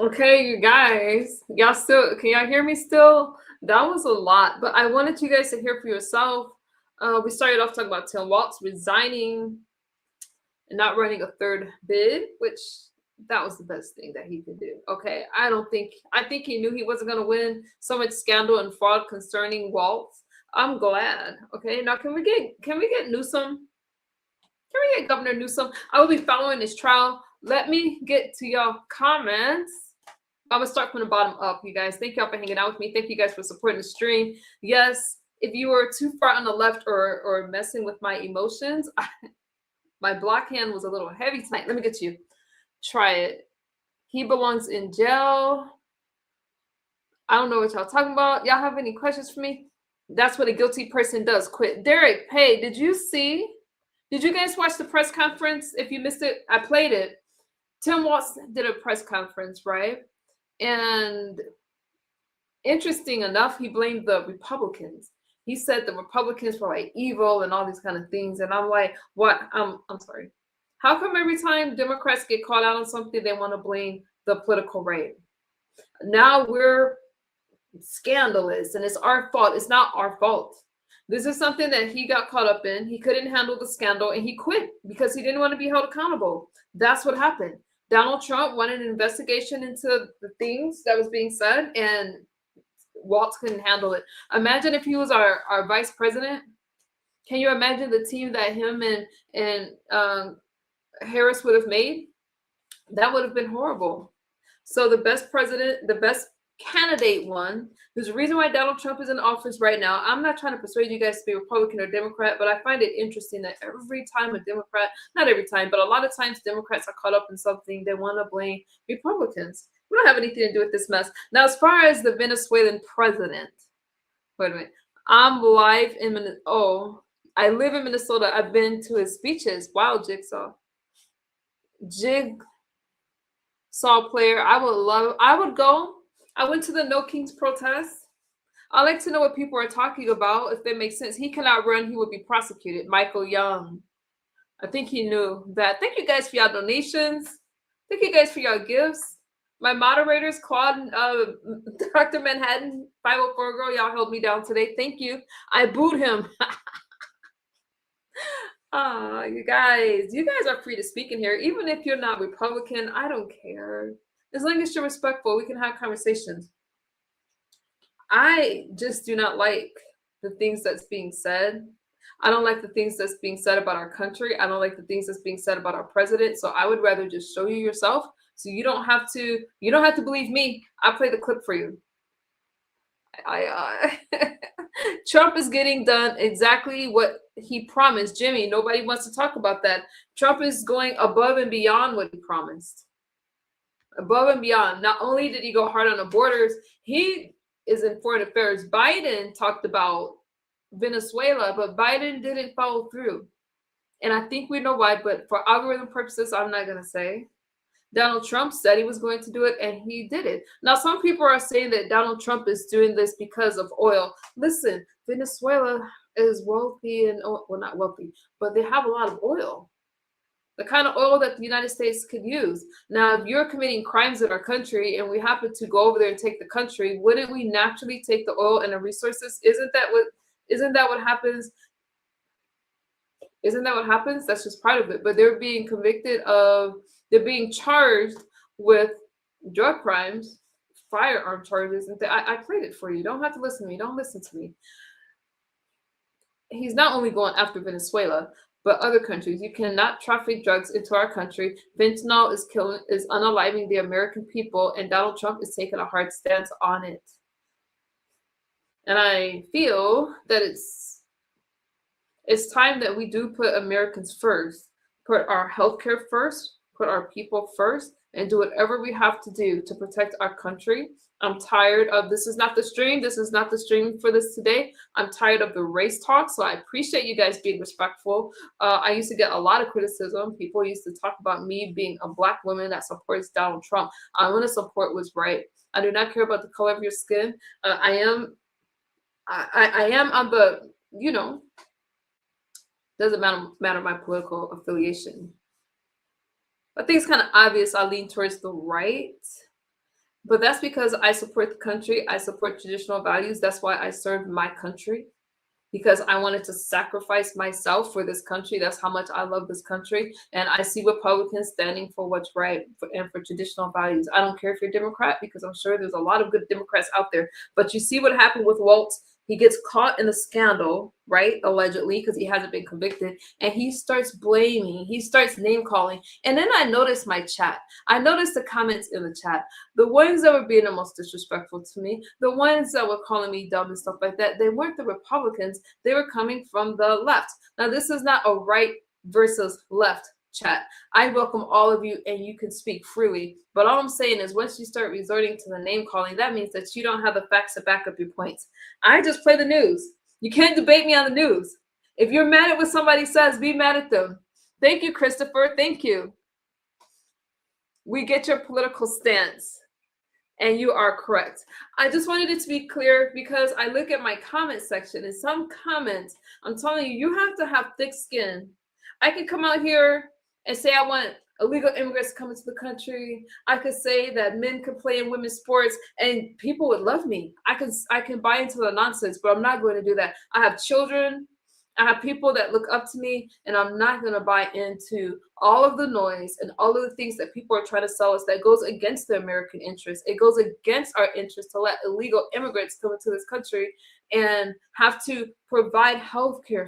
Okay, you guys, can y'all hear me still? That was a lot, but I wanted you guys to hear for yourself. We started off talking about Tim Walz resigning and not running a third bid, which that was the best thing that he could do. Okay, I think he knew he wasn't going to win. So much scandal and fraud concerning Walz. I'm glad. Okay, now can we get Newsom? Can we get Governor Newsom? I will be following this trial. Let me get to y'all comments. I'm gonna start from the bottom up, you guys. Thank y'all for hanging out with me. Thank you guys for supporting the stream. Yes, if you were too far on the left or messing with my emotions, my block hand was a little heavy tonight. Let me get to you. Try it. He belongs in jail. I don't know what y'all talking about. Y'all have any questions for me? That's what a guilty person does, quit. Derek, hey, did you guys watch the press conference? If you missed it, I played it. Tim Walz did a press conference, right? And interesting enough, he blamed the Republicans. He said the Republicans were like evil and all these kind of things. And I'm like, what? I'm sorry. How come every time Democrats get caught out on something, they want to blame the political right? Now we're scandalous and it's our fault. It's not our fault. This is something that he got caught up in. He couldn't handle the scandal and he quit because he didn't want to be held accountable. That's what happened. Donald Trump wanted an investigation into the things that was being said, and Walz couldn't handle it. Imagine if he was our vice president. Can you imagine the team that him and Harris would have made? That would have been horrible. So the best president, the best candidate won. There's a reason why Donald Trump is in office right now. I'm not trying to persuade you guys to be Republican or Democrat, but I find it interesting that every time a Democrat, not every time, but a lot of times Democrats are caught up in something, they want to blame Republicans. We don't have anything to do with this mess. Now, as far as the Venezuelan president, wait a minute. I'm live in I live in Minnesota. I've been to his speeches. Wow, Jigsaw player. I would go. I went to the No Kings protest. I like to know what people are talking about, if they make sense. He cannot run, he would be prosecuted. Michael Young. I think he knew that. Thank you guys for your donations. Thank you guys for your gifts. My moderators, Claude and Dr. Manhattan, 504 Girl, y'all held me down today. Thank you. I booed him. You guys are free to speak in here. Even if you're not Republican, I don't care. As long as you're respectful, we can have conversations. I just do not like the things that's being said. I don't like the things that's being said about our country. I don't like the things that's being said about our president. So I would rather just show you yourself. So you don't have to believe me. I play the clip for you. Trump is getting done exactly what he promised. Jimmy, nobody wants to talk about that. Trump is going above and beyond what he promised. Above and beyond. Not only did he go hard on the borders, he is in foreign affairs. Biden talked about Venezuela, but Biden didn't follow through. And I think we know why, but for algorithm purposes, I'm not going to say. Donald Trump said he was going to do it, and he did it. Now, some people are saying that Donald Trump is doing this because of oil. Listen, Venezuela is wealthy and, well, not wealthy, but they have a lot of oil. The kind of oil that the United States could use. Now, if you're committing crimes in our country and we happen to go over there and take the country, wouldn't we naturally take the oil and the resources? Isn't that what happens? Isn't that what happens? That's just part of it. But they're being they're being charged with drug crimes, firearm charges, and I played it for you. You don't have to listen to me. Don't listen to me. He's not only going after Venezuela, but other countries. You cannot traffic drugs into our country. Fentanyl is unaliving the American people, and Donald Trump is taking a hard stance on it. And I feel that it's time that we do put Americans first, put our healthcare first, put our people first, and do whatever we have to do to protect our country. I'm tired of, this is not the stream. This is not the stream for this today. I'm tired of the race talk. So I appreciate you guys being respectful. I used to get a lot of criticism. People used to talk about me being a Black woman that supports Donald Trump. I want to support what's right. I do not care about the color of your skin. I am on the, doesn't matter my political affiliation. I think it's kind of obvious I lean towards the right, but that's because I support the country. I support traditional values. That's why I served my country, because I wanted to sacrifice myself for this country. That's how much I love this country. And I see Republicans standing for what's right and for traditional values. I don't care if you're Democrat, because I'm sure there's a lot of good Democrats out there. But you see what happened with Walz. He gets caught in the scandal, right? Allegedly, because he hasn't been convicted. And he starts blaming, he starts name calling. And then I noticed my chat. I noticed the comments in the chat. The ones that were being the most disrespectful to me, the ones that were calling me dumb and stuff like that, they weren't the Republicans. They were coming from the left. Now, this is not a right versus left chat. I welcome all of you and you can speak freely. But all I'm saying is once you start resorting to the name calling, that means that you don't have the facts to back up your points. I just play the news. You can't debate me on the news. If you're mad at what somebody says, be mad at them. Thank you, Christopher. Thank you. We get your political stance. And you are correct. I just wanted it to be clear because I look at my comment section and some comments, I'm telling you, you have to have thick skin. I can come out here and say I want illegal immigrants to come into the country. I could say that men could play in women's sports and people would love me. I can buy into the nonsense, but I'm not going to do that. I have children. I have people that look up to me, and I'm not going to buy into all of the noise and all of the things that people are trying to sell us that goes against the American interest. It goes against our interest to let illegal immigrants come into this country and have to provide health care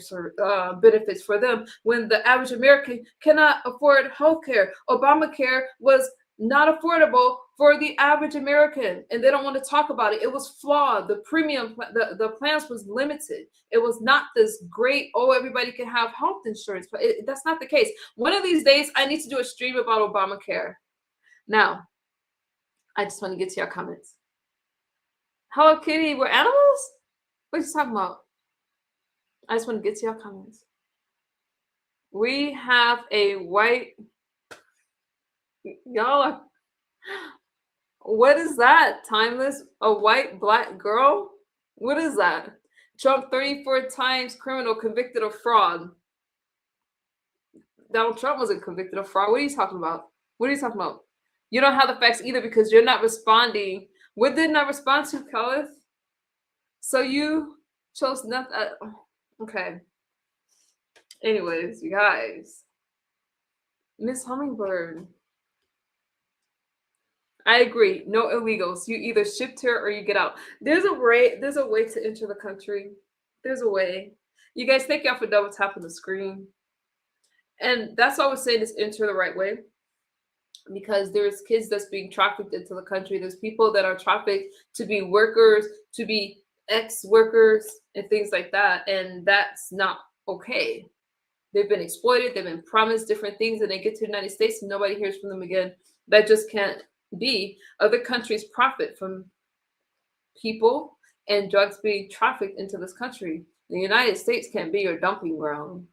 benefits for them when the average American cannot afford health care. Obamacare was not affordable for the average American, and they don't want to talk about it. It was flawed. The premium, the plans was limited. It was not this great, oh, everybody can have health insurance, but that's not the case. One of these days, I need to do a stream about Obamacare. Now, I just want to get to your comments. Hello Kitty, we're animals? What are you talking about? I just want to get to your comments. We have a white, y'all are, what is that? Timeless, a white black girl? What is that? Trump 34 times criminal convicted of fraud. Donald Trump wasn't convicted of fraud. What are you talking about? What are you talking about? You don't have the facts either because you're not responding. What didn't I respond to, Kellis? So you chose nothing. Okay. Anyways, you guys. Miss Hummingbird. I agree. No illegals. You either ship here or you get out. There's a way to enter the country. There's a way. You guys, thank y'all for double tapping the screen. And that's why I was saying is enter the right way. Because there's kids that's being trafficked into the country. There's people that are trafficked to be workers, to be ex-workers, and things like that. And that's not okay. They've been exploited. They've been promised different things, and they get to the United States and nobody hears from them again. That just can't be. Other countries profit from people and drugs being trafficked into this country. The United States can't be your dumping ground.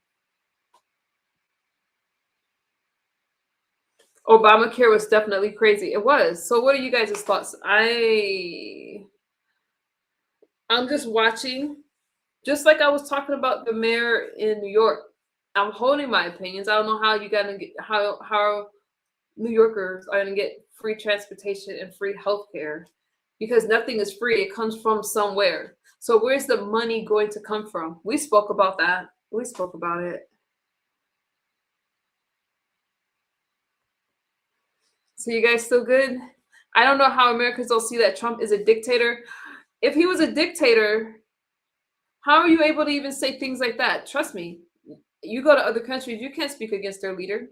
Obamacare was definitely crazy. It was. So what are you guys' thoughts? I'm just watching, just like I was talking about the mayor in New York. I'm holding my opinions. I don't know how you gonna get how New Yorkers are gonna get free transportation and free healthcare, because nothing is free. It comes from somewhere. So where's the money going to come from? We spoke about that. We spoke about it. So you guys still good? I don't know how Americans don't see that Trump is a dictator. If he was a dictator, how are you able to even say things like that? Trust me, you go to other countries, you can't speak against their leader.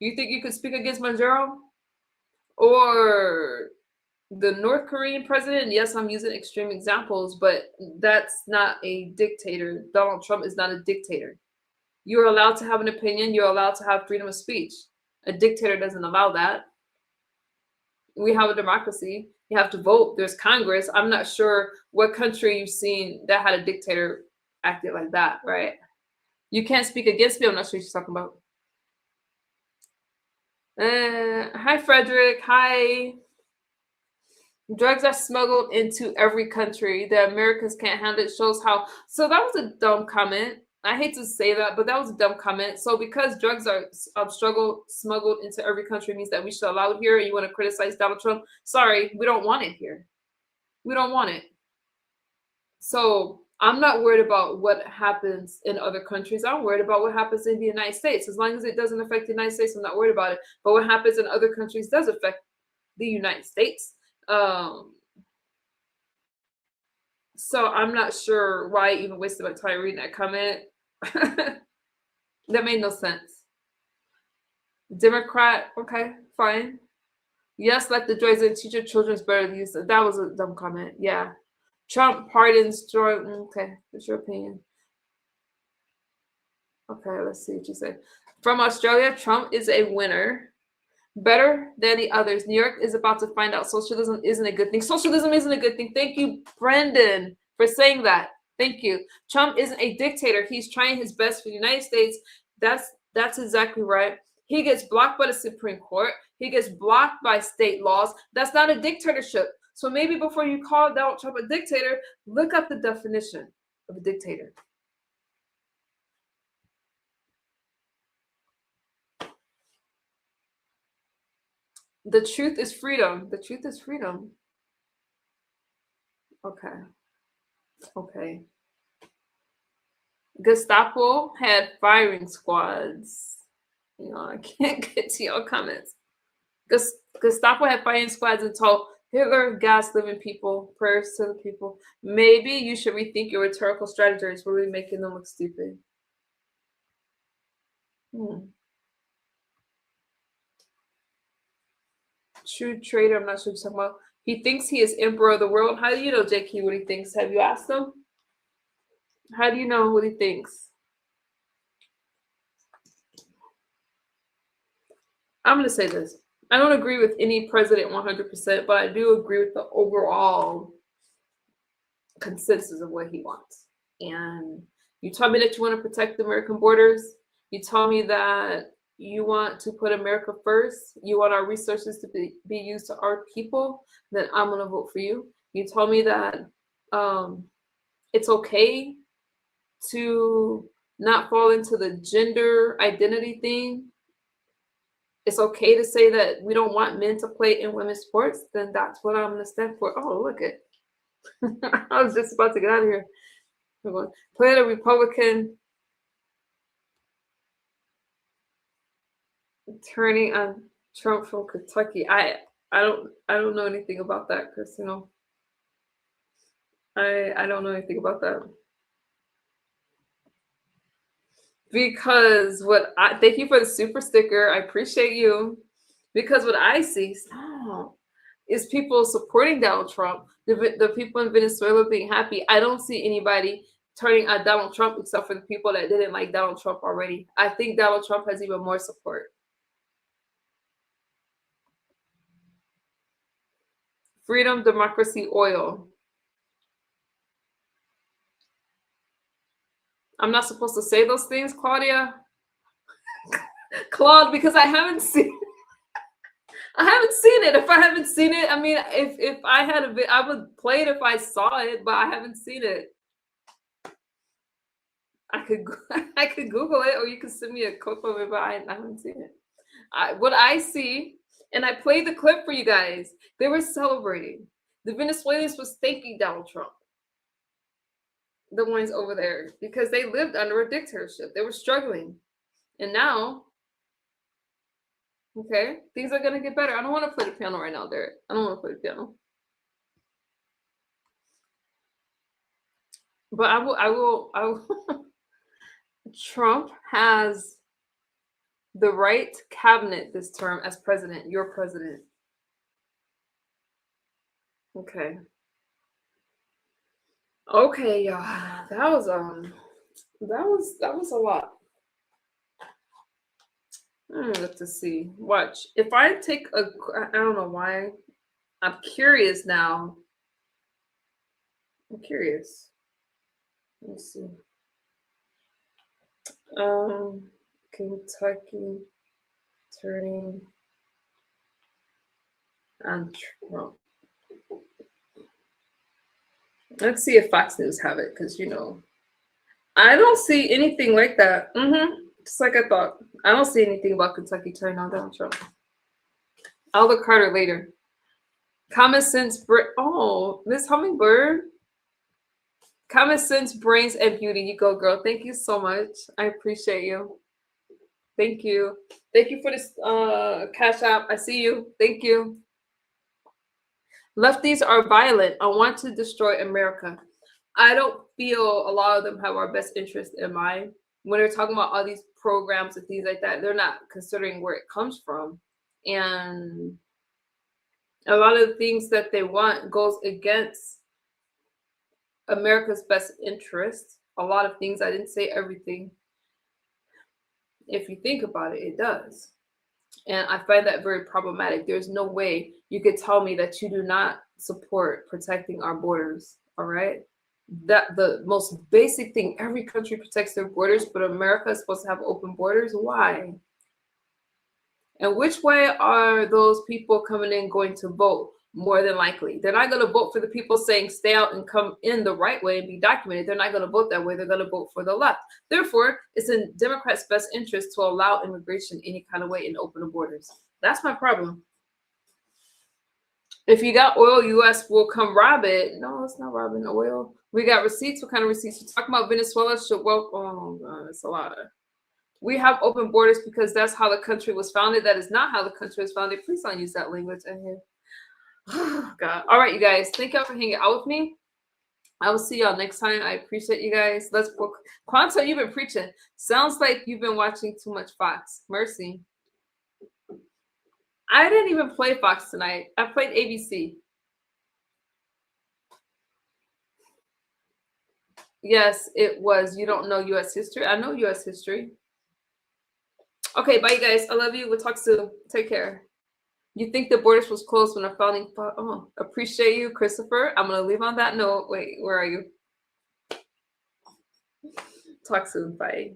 You think you could speak against Maduro or the North Korean president? Yes, I'm using extreme examples, but that's not a dictator. Donald Trump is not a dictator. You're allowed to have an opinion. You're allowed to have freedom of speech. A dictator doesn't allow that. We have a democracy. You have to vote. There's Congress. I'm not sure what country you've seen that had a dictator acted like that, right? You can't speak against me. I'm not sure what you're talking about. Hi, Frederick. Hi. Drugs are smuggled into every country. The Americans can't handle it. Shows how. So that was a dumb comment. I hate to say that, but that was a dumb comment. So because drugs are smuggled into every country means that we should allow it here, and you want to criticize Donald Trump? Sorry, we don't want it here. We don't want it. So I'm not worried about what happens in other countries. I'm worried about what happens in the United States. As long as it doesn't affect the United States, I'm not worried about it. But what happens in other countries does affect the United States. So I'm not sure why I even wasted my time reading that comment. That made no sense. Democrat, okay, fine. Yes, let the droids in. Teach your children's better to use. That was a dumb comment. Yeah. Trump pardons droid. Okay, what's your opinion? Okay, let's see what you say. From Australia, Trump is a winner. Better than the others. New York is about to find out socialism isn't a good thing. Socialism isn't a good thing. Thank you, Brendan, for saying that. Thank you. Trump isn't a dictator. He's trying his best for the United States. That's exactly right. He gets blocked by the Supreme Court. He gets blocked by state laws. That's not a dictatorship. So maybe before you call Donald Trump a dictator, look up the definition of a dictator. The truth is freedom. The truth is freedom. Okay. Okay. Gestapo had firing squads. You know, I can't get to your comments. Gestapo had firing squads and told Hitler gassed living people, prayers to the people. Maybe you should rethink your rhetorical strategies, really making them look stupid. True trader, I'm not sure what you're talking about. He thinks he is emperor of the world. How do you know, JK, what he thinks? Have you asked him? How do you know what he thinks? I'm going to say this. I don't agree with any president 100%, but I do agree with the overall consensus of what he wants. And you told me that you want to protect the American borders. You told me that you want to put America first. You want our resources to be used to our people. Then I'm going to vote for you. You told me that it's okay to not fall into the gender identity thing. It's okay to say that we don't want men to play in women's sports. Then that's what I'm going to stand for. Oh, look it. I was just about to get out of here. Play the Republican turning on Trump from Kentucky. I don't know anything about that, Chris. You know, I don't know anything about that. Because thank you for the super sticker. I appreciate you. Because what I see is people supporting Donald Trump, the people in Venezuela being happy. I don't see anybody turning on Donald Trump except for the people that didn't like Donald Trump already. I think Donald Trump has even more support. Freedom, democracy, oil. I'm not supposed to say those things, Claudia. Claude, because I haven't seen it. If I haven't seen it, I mean, if I had a bit, I would play it if I saw it, but I haven't seen it. I could Google it, or you could send me a clip of it, but I haven't seen it. What I see, and I played the clip for you guys. They were celebrating. The Venezuelans was thanking Donald Trump. The ones over there, because they lived under a dictatorship. They were struggling. And now, okay, things are going to get better. I don't want to play the piano right now, Derek. I don't want to play the piano. But I will. Trump has the right cabinet this term as president. Your president. Okay. Okay, y'all. That was a lot. Let's see. Watch. If I take I don't know why. I'm curious now. I'm curious. Let me see. Kentucky turning on Trump. Let's see if Fox News have it, because you know, I don't see anything like that. Just like I thought. I don't see anything about Kentucky turning on Donald Trump. I'll look harder later. Common sense, Miss Hummingbird. Common sense, brains, and beauty. You go, girl. Thank you so much. I appreciate you. Thank you. Thank you for this Cash App. I see you. Thank you. Lefties are violent. I want to destroy America. I don't feel a lot of them have our best interest in mind. When they're talking about all these programs and things like that, they're not considering where it comes from. And a lot of the things that they want goes against America's best interest. A lot of things, I didn't say everything. If you think about it, it does. And I find that very problematic. There's no way you could tell me that you do not support protecting our borders, all right? That the most basic thing, every country protects their borders, but America is supposed to have open borders. Why? And which way are those people coming in going to vote? More than likely, they're not going to vote for the people saying stay out and come in the right way and be documented. They're not going to vote that way. They're going to vote for the left. Therefore, it's in Democrats' best interest to allow immigration any kind of way and open the borders. That's my problem. If you got oil, U.S. will come rob it. No, it's not robbing oil. We got receipts. What kind of receipts? We're talking about Venezuela should welcome. Oh, God, it's a lot. We have open borders because that's how the country was founded. That is not how the country was founded. Please don't use that language in here. Oh, God. All right, you guys. Thank y'all for hanging out with me. I will see y'all next time. I appreciate you guys. Let's book. Quantum, you've been preaching. Sounds like you've been watching too much Fox. Mercy. I didn't even play Fox tonight. I played ABC. Yes, it was. You don't know U.S. history. I know U.S. history. Okay, bye, you guys. I love you. We'll talk soon. Take care. You think the borders was closed when the founding? Oh, appreciate you, Christopher. I'm gonna leave on that note. Wait, where are you? Talk soon. Bye.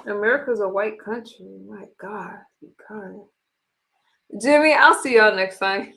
America's a white country. My God. God. Jimmy, I'll see y'all next time.